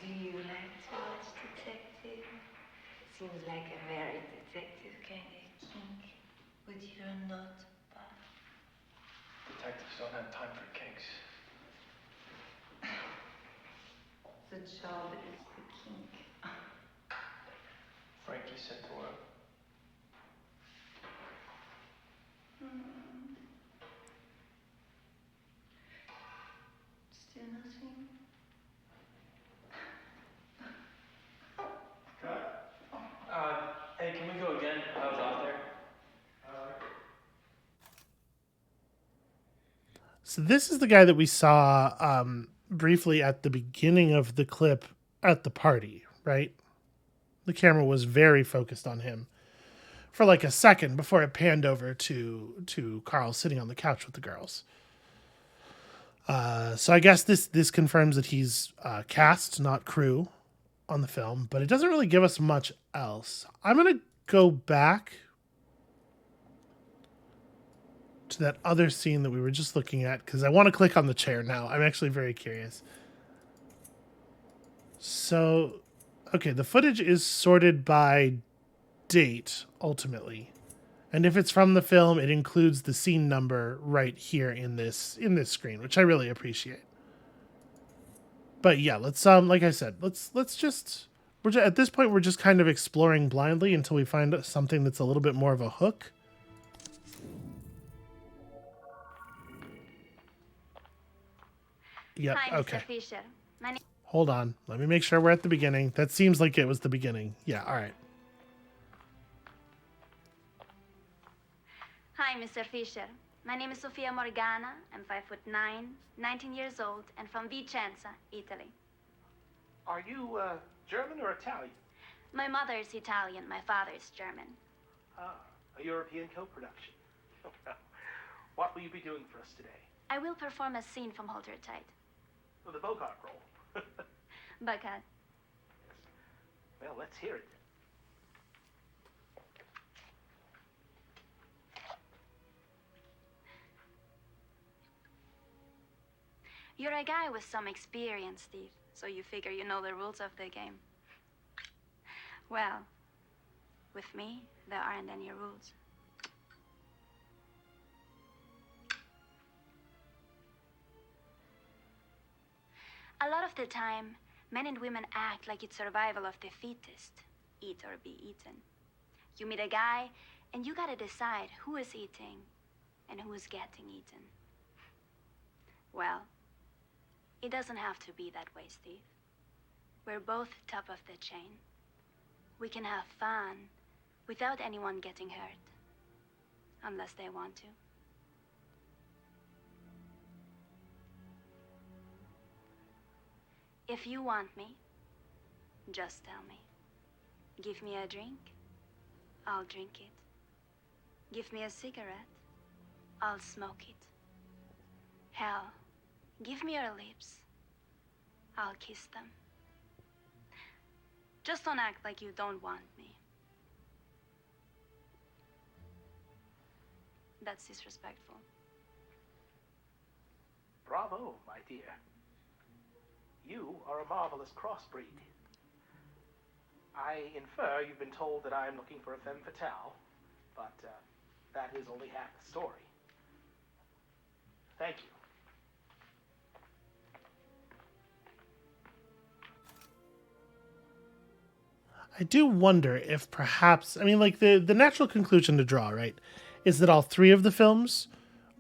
Do you like to watch detective? Seems like a very detective kind of kink. But you're not, Bob. Detectives don't have time for kinks. The job is the kink. Frankie said to work. Still nothing? Hey, can we go again? I was out there. So this is the guy that we saw briefly at the beginning of the clip at the party, right? The camera was very focused on him for like a second before it panned over to Carl sitting on the couch with the girls. So I guess this confirms that he's cast, not crew, on the film, but it doesn't really give us much else. I'm going to go back to that other scene that we were just looking at because I want to click on the chair now. I'm actually very curious. So, okay, the footage is sorted by date, ultimately. And if it's from the film, it includes the scene number right here in this screen, which I really appreciate. But yeah, let's like I said, let's just at this point we're just kind of exploring blindly until we find something that's a little bit more of a hook. Yep, Hi, okay. Mr. Fisher. Hold on. Let me make sure we're at the beginning. That seems like it was the beginning. Yeah, all right. Hi, Mr. Fisher. My name is Sofia Morgana. I'm 5'9", 19 years old, and from Vicenza, Italy. Are you German or Italian? My mother is Italian. My father is German. Ah, a European co-production. What will you be doing for us today? I will perform a scene from Hold Her Tight. Oh, the Bogart role. Bogart. Well, let's hear it. You're a guy with some experience, Steve, so you figure you know the rules of the game. Well, with me, there aren't any rules. A lot of the time, men and women act like it's survival of the fittest. Eat or be eaten. You meet a guy, and you gotta decide who is eating and who's getting eaten. Well, it doesn't have to be that way, Steve. We're both top of the chain. We can have fun without anyone getting hurt. Unless they want to. If you want me, just tell me. Give me a drink, I'll drink it. Give me a cigarette, I'll smoke it. Hell, give me your lips, I'll kiss them. Just don't act like you don't want me. That's disrespectful. Bravo, my dear. You are a marvelous crossbreed. I infer you've been told that I'm looking for a femme fatale, but that is only half the story. Thank you. I do wonder if perhaps, I mean, like, the natural conclusion to draw, right, is that all three of the films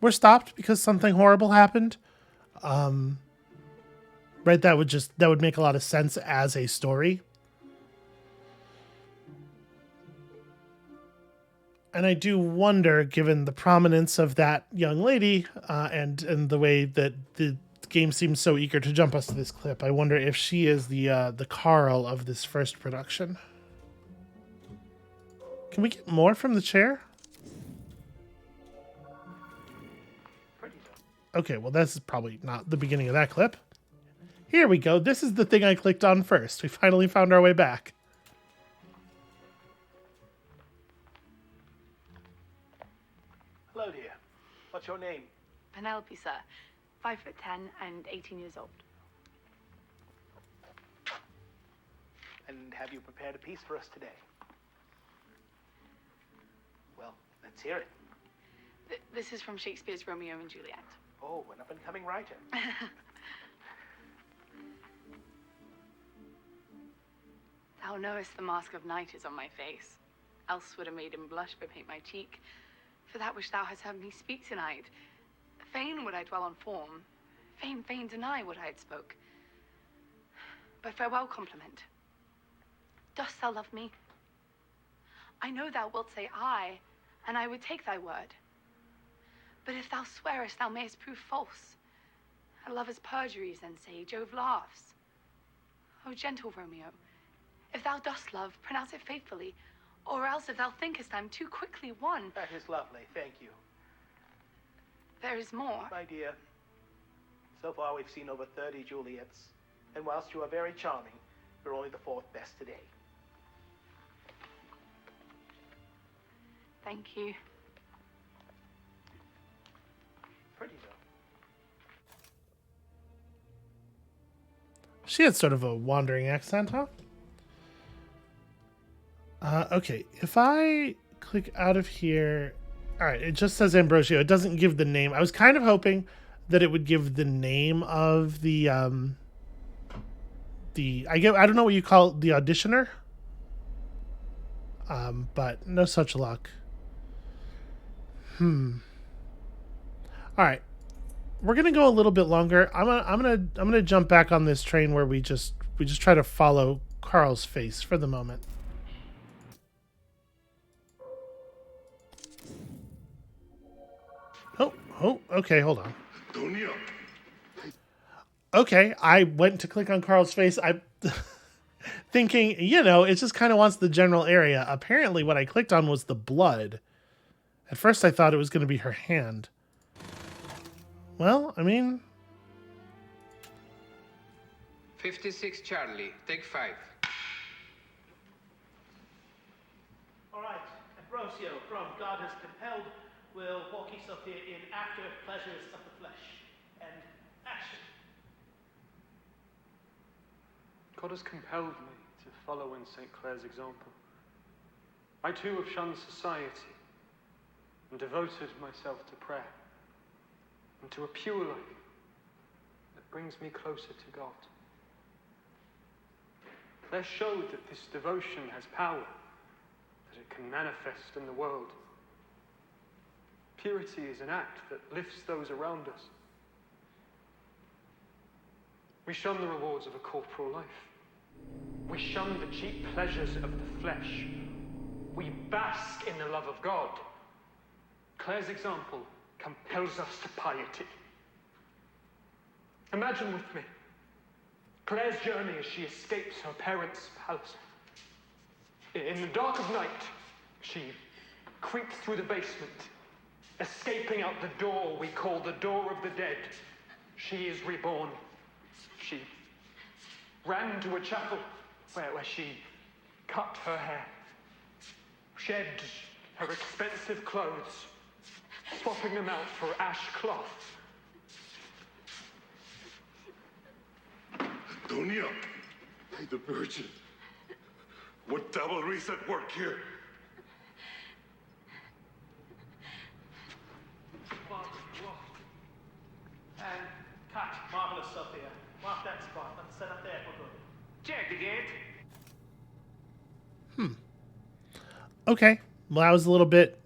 were stopped because something horrible happened. Right? That would make a lot of sense as a story. And I do wonder, given the prominence of that young lady and the way that the game seems so eager to jump us to this clip, I wonder if she is the Carl of this first production. Can we get more from the chair? Okay, well, this is probably not the beginning of that clip. Here we go. This is the thing I clicked on first. We finally found our way back. Hello, dear. What's your name? Penelope, sir. 5'10" and 18 years old. And have you prepared a piece for us today? Well, let's hear it. This is from Shakespeare's Romeo and Juliet. Oh, an up-and-coming writer. Thou knowest the mask of night is on my face. Else would a maiden blush bepaint my cheek. For that which thou hast heard me speak tonight, fain would I dwell on form, fain deny what I had spoke. But farewell compliment. Dost thou love me? I know thou wilt say aye, and I would take thy word. But if thou swearest, thou mayest prove false. A lover's perjuries, then say, Jove laughs. O gentle Romeo, if thou dost love, pronounce it faithfully, or else if thou thinkest I'm too quickly won. That is lovely, thank you. There is more. My dear, so far we've seen over 30 Juliets, and whilst you are very charming, you're only the fourth best today. Thank you. Pretty though. She had sort of a wandering accent, huh? Okay, if I click out of here... Alright, it just says Ambrosio. It doesn't give the name. I was kind of hoping that it would give the name of the I don't know what you call it, the auditioner. But no such luck. Alright. We're gonna go a little bit longer. I'm gonna jump back on this train where we just try to follow Carl's face for the moment. Oh, okay, hold on. Okay, I went to click on Carl's face. I thinking, it just kind of wants the general area. Apparently what I clicked on was the blood. At first I thought it was going to be her hand. Well, I mean... 56 Charlie, take 5. All right, Ambrosio from God Has Compelled will walk yourself here in After Pleasures of the Flesh. And action. God has compelled me to follow in St. Clair's example. I too have shunned society and devoted myself to prayer and to a pure life that brings me closer to God. Claire showed that this devotion has power, that it can manifest in the world. Purity is an act that lifts those around us. We shun the rewards of a corporal life. We shun the cheap pleasures of the flesh. We bask in the love of God. Claire's example compels us to piety. Imagine with me Claire's journey as she escapes her parents' palace. In the dark of night, she creeps through the basement, escaping out the door we call the door of the dead. She is reborn. She ran to a chapel where she cut her hair, shed her expensive clothes, swapping them out for ash cloth. Antonia, the Virgin. What devilry's at work here? And cut. Marvelous, Sophia. Mark that spot. Let's set up there for good. Check the gate. Okay. Well, that was a little bit...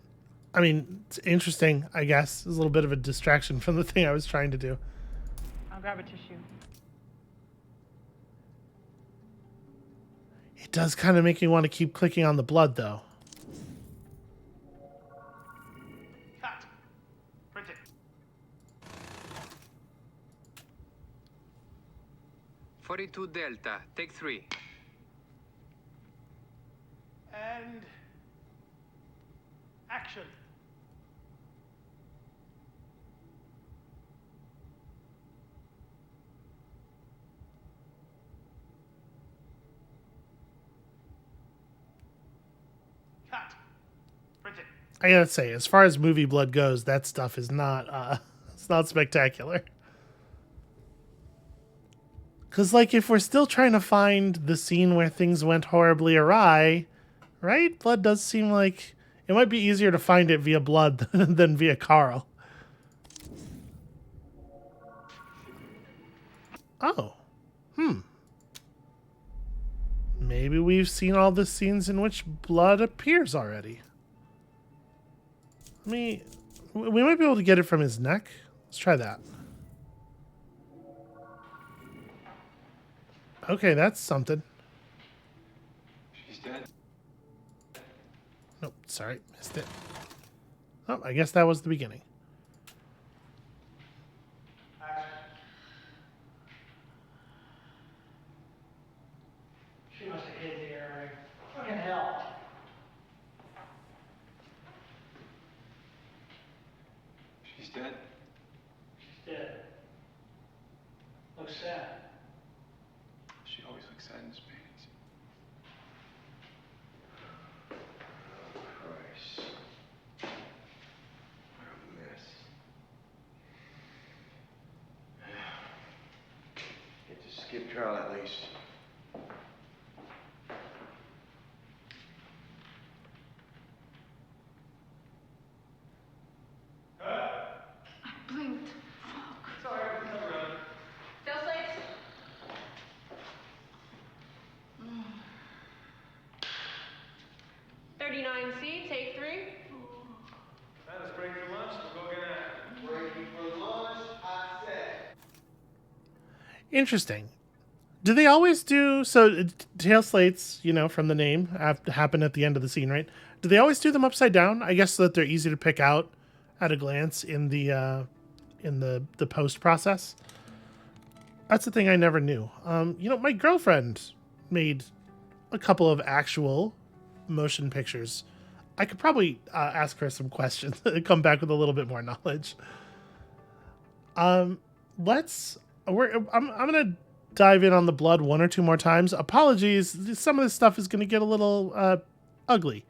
I mean, it's interesting, I guess. It was a little bit of a distraction from the thing I was trying to do. I'll grab a tissue. It does kind of make me want to keep clicking on the blood, though. Cut. Print it. "42 Delta, take 3. And action. Cut. Print it. I gotta say, as far as movie blood goes, that stuff is not, it's not spectacular. Because, like, if we're still trying to find the scene where things went horribly awry, right? Blood does seem like it might be easier to find it via blood than via Carl. Oh. Maybe we've seen all the scenes in which blood appears already. I mean, we might be able to get it from his neck. Let's try that. Okay, that's something. She's dead. Nope, sorry, missed it. Oh, I guess that was the beginning. She must have hid here. Fucking hell. She's dead. She's dead. Looks sad. She always looks sad in his paintings. Christ. What a mess. Get to skip trial at least. I blinked. Fuck. Sorry, Still slates? Mm. 39C, take 3. Let's break for lunch. We'll go get after it. Breaking for lunch, I said. Interesting. Do they always do so? Tail slates, you know, from the name, happen at the end of the scene, right? Do they always do them upside down? I guess so that they're easy to pick out at a glance in the post process. That's the thing I never knew. You know, my girlfriend made a couple of actual motion pictures. I could probably ask her some questions and come back with a little bit more knowledge. I'm gonna dive in on the blood one or two more times. Apologies, some of this stuff is gonna get a little ugly,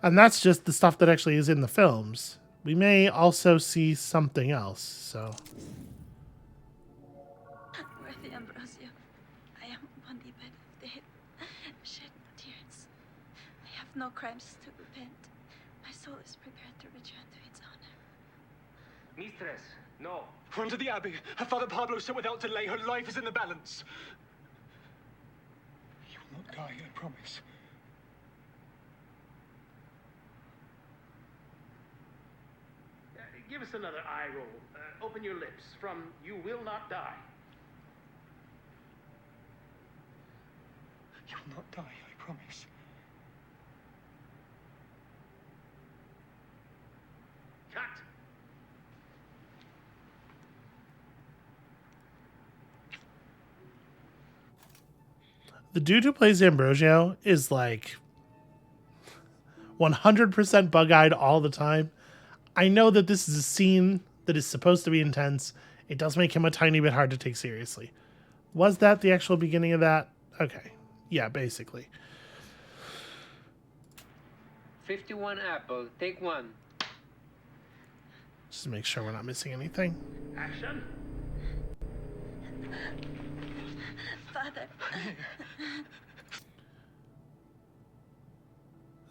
and that's just the stuff that actually is in the films. We may also see something else. So, Worthy Ambrosio, I am upon the bed of death. Shed no tears. I have no crimes to repent. My soul is prepared to return to its honor. Mistress, no. Run to the Abbey. Her Father Pablo said without delay her life is in the balance. You will not die, I promise. Give us another eye roll. Open your lips. From "You will not die." You will not die, I promise. Cut. the dude who plays Ambrosio is like 100% bug-eyed all the time. I know that this is a scene that is supposed to be intense. It does make him a tiny bit hard to take seriously. Was that the actual beginning of that? Okay. Yeah, basically. 51 apple, take 1. Just to make sure we're not missing anything. Action. Father.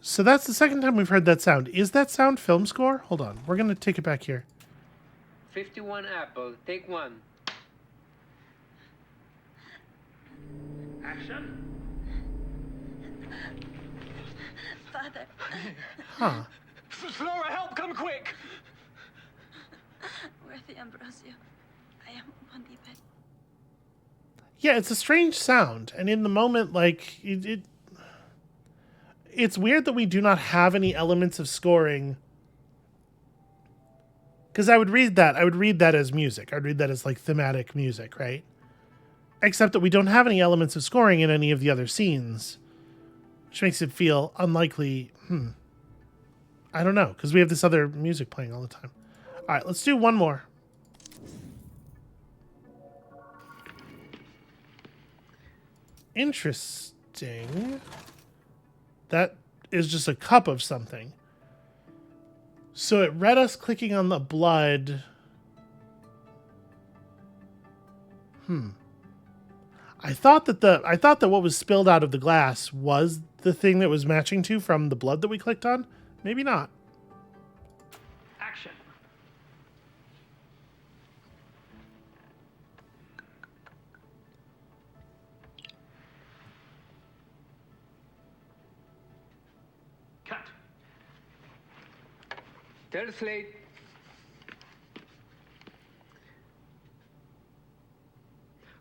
So that's the second time we've heard that sound. Is that sound film score? Hold on. We're going to take it back here. 51 apple, take 1. Action. father. Huh. Flora, help! Come quick! Worthy Ambrosio, I am on the bed. Yeah, it's a strange sound, and in the moment, like it's weird that we do not have any elements of scoring. Because I would read that as music. I'd read that as like thematic music, right? Except that we don't have any elements of scoring in any of the other scenes, which makes it feel unlikely. I don't know, because we have this other music playing all the time. All right, let's do one more. Interesting. That is just a cup of something. So it read us clicking on the blood. I thought that what was spilled out of the glass was the thing that was matching to from the blood that we clicked on. Maybe not. Action. Cut. Third slate.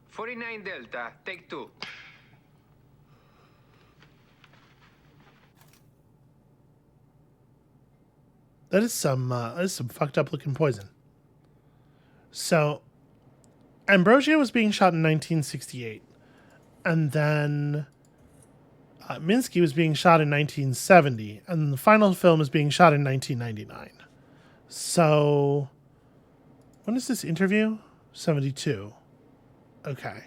"49 Delta, take 2. That is some fucked up looking poison. So, Ambrosio was being shot in 1968, and then Minsky was being shot in 1970, and the final film is being shot in 1999. So, when is this interview? 72. Okay.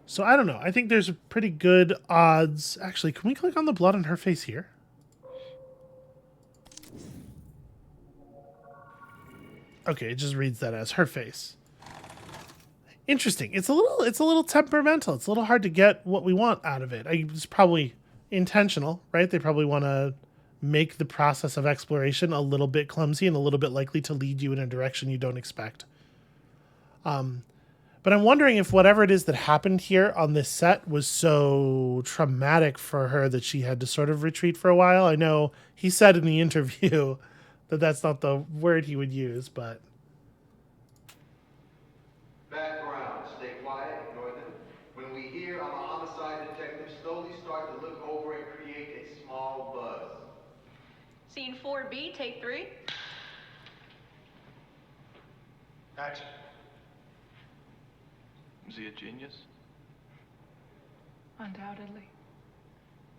So I don't know. I think there's pretty good odds. Actually, can we click on the blood on her face here? Okay, it just reads that as her face. Interesting. It's a little temperamental. It's a little hard to get what we want out of it. It's probably intentional, right? They probably want to make the process of exploration a little bit clumsy and a little bit likely to lead you in a direction you don't expect. But I'm wondering if whatever it is that happened here on this set was so traumatic for her that she had to sort of retreat for a while. I know he said in the interview that that's not the word he would use, but... Background, stay quiet, ignore them. When we hear I'm a homicide detective, slowly start to look over and create a small buzz. Scene 4B, take 3. Action. Was he a genius? Undoubtedly.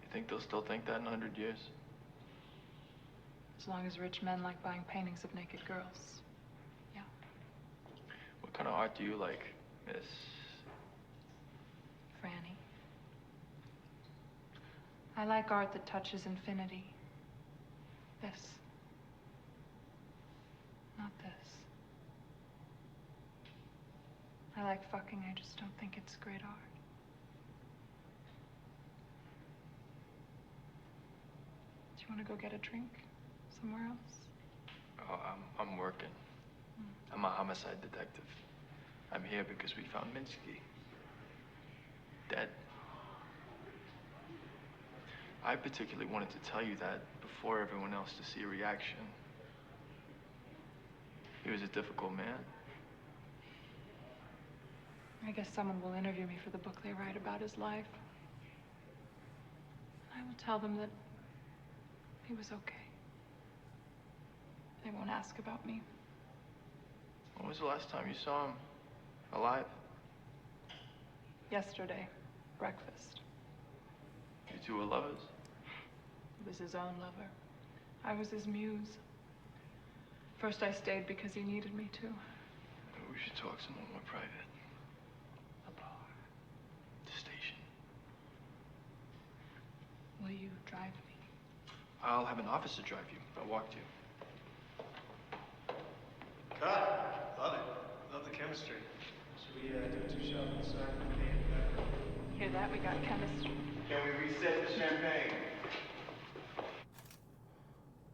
You think they'll still think that in 100 years? As long as rich men like buying paintings of naked girls. Yeah. What kind of art do you like, Miss? Franny. I like art that touches infinity. This. Not this. I like fucking, I just don't think it's great art. Do you want to go get a drink somewhere else? Oh, I'm working. I'm a homicide detective. I'm here because we found Minsky. Dead. I particularly wanted to tell you that before everyone else to see a reaction. He was a difficult man. I guess someone will interview me for the book they write about his life. I will tell them that he was okay. They won't ask about me. When was the last time you saw him alive? Yesterday, breakfast. You two were lovers? He was his own lover. I was his muse. First I stayed because he needed me to. Maybe we should talk somewhere more private. A bar. The station. Will you drive me? I'll have an officer drive you. I'll walk to you. Cut. Love it. Love the chemistry. Should we do 2 shots? Hear that? We got chemistry. Can we reset the champagne?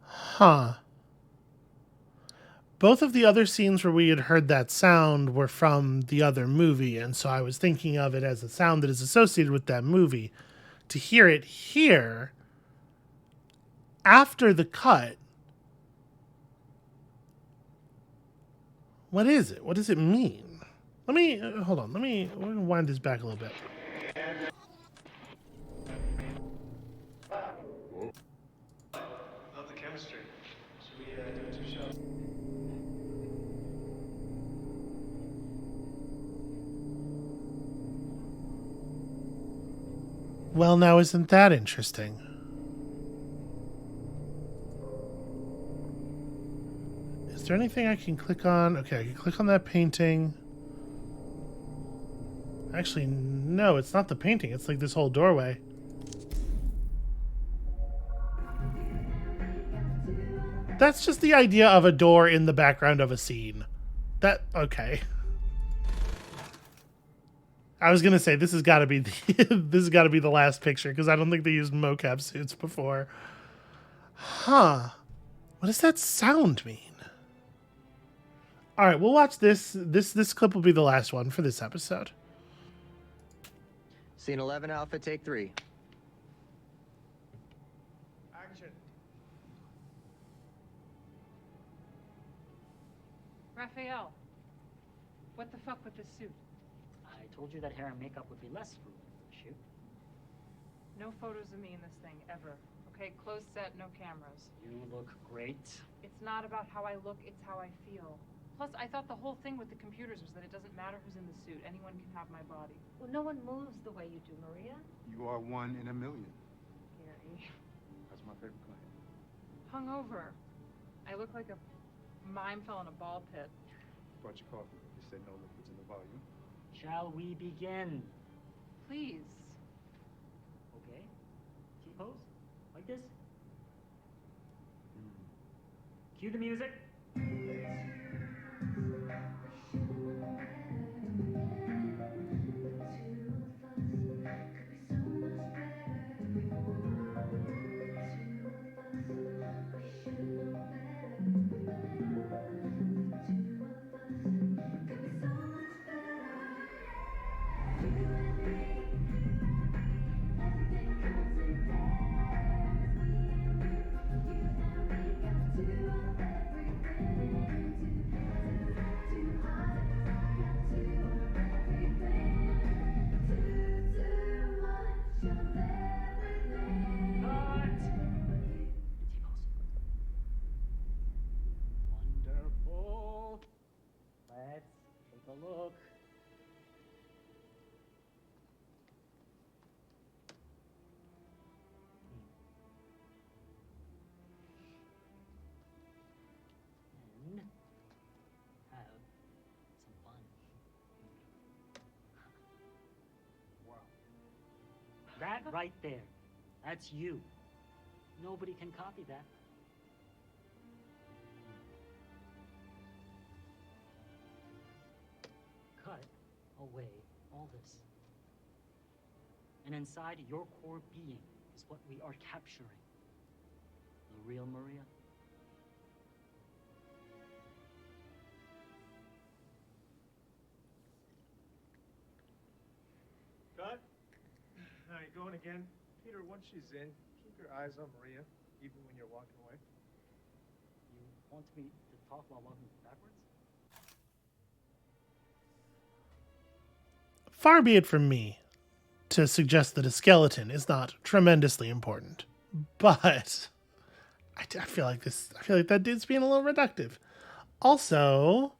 Huh. both of the other scenes where we had heard that sound were from the other movie, and so I was thinking of it as a sound that is associated with that movie. To hear it here, after the cut, what is it? What does it mean? Let me, hold on, let me wind this back a little bit. Love the chemistry. Should we do 2 shots? Well, now isn't that interesting? Is there anything I can click on? Okay, I can click on that painting. Actually, no, it's not the painting. It's like this whole doorway. That's just the idea of a door in the background of a scene. Okay. I was gonna say this has got to be the last picture because I don't think they used mocap suits before. Huh? What does that sound mean? All right, we'll watch this. This clip will be the last one for this episode. Scene 11, Alpha, take 3. Action. Raphael, what the fuck with this suit? I told you that hair and makeup would be less fruity for the shoot. No photos of me in this thing, ever. Okay, closed set, no cameras. You look great. It's not about how I look, it's how I feel. Plus, I thought the whole thing with the computers was that it doesn't matter who's in the suit. Anyone can have my body. Well, no one moves the way you do, Maria. You are 1 in a million. Gary. That's my favorite client. Hungover. I look like a mime fell in a ball pit. Brought your coffee. You said no liquids in the volume. Shall we begin? Please. Okay. T-pose? Like this? Cue the music. Wonderful. Let's take a look. And have some fun. Wow. That right there, that's you. Nobody can copy that. Cut away all this. And inside your core being is what we are capturing. The real Maria. Cut. All right, going again. Peter, once she's in, keep your eyes on Maria, even when you're walking away. You want me to talk while walking backwards? Far be it from me to suggest that a skeleton is not tremendously important, but I feel like that dude's being a little reductive. Also,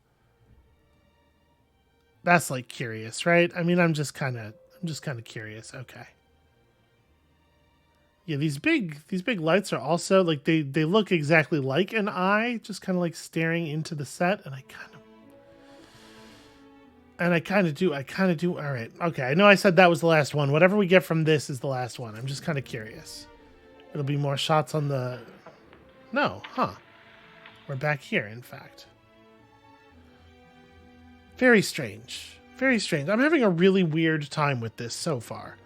that's like curious, right? I mean, I'm just kind of curious. Okay. Yeah, these big lights are also like they look exactly like an eye, just kind of like staring into the set, and I kind of do. All right. Okay. I know I said that was the last one. Whatever we get from this is the last one. I'm just kind of curious. It'll be more shots on the... No. Huh. We're back here, in fact. Very strange. Very strange. I'm having a really weird time with this so far.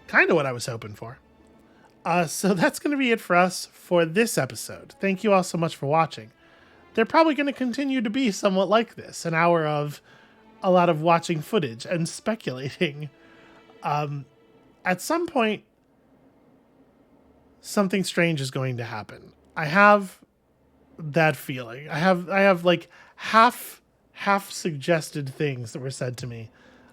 Kind of what I was hoping for. So that's going to be it for us for this episode. Thank you all so much for watching. they're probably going to continue to be somewhat like this. An hour of a lot of watching footage and speculating. At some point, something strange is going to happen. I have that feeling. I have like half suggested things that were said to me.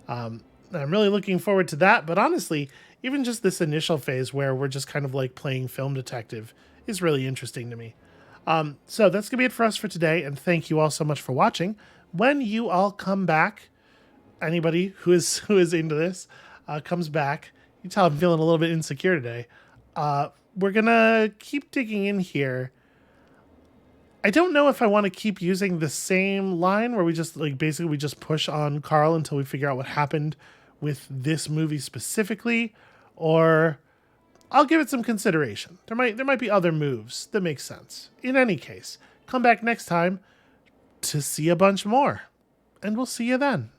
And I'm really looking forward to that. But honestly, even just this initial phase where we're just kind of like playing film detective is really interesting to me. So that's gonna be it for us for today. And thank you all so much for watching. When you all come back, anybody who is into this comes back, you tell I'm feeling a little bit insecure today. We're gonna keep digging in here. I don't know if I want to keep using the same line where we just like basically we just push on Carl until we figure out what happened with this movie specifically, or I'll give it some consideration. There might be other moves that make sense. In any case, come back next time to see a bunch more, and we'll see you then.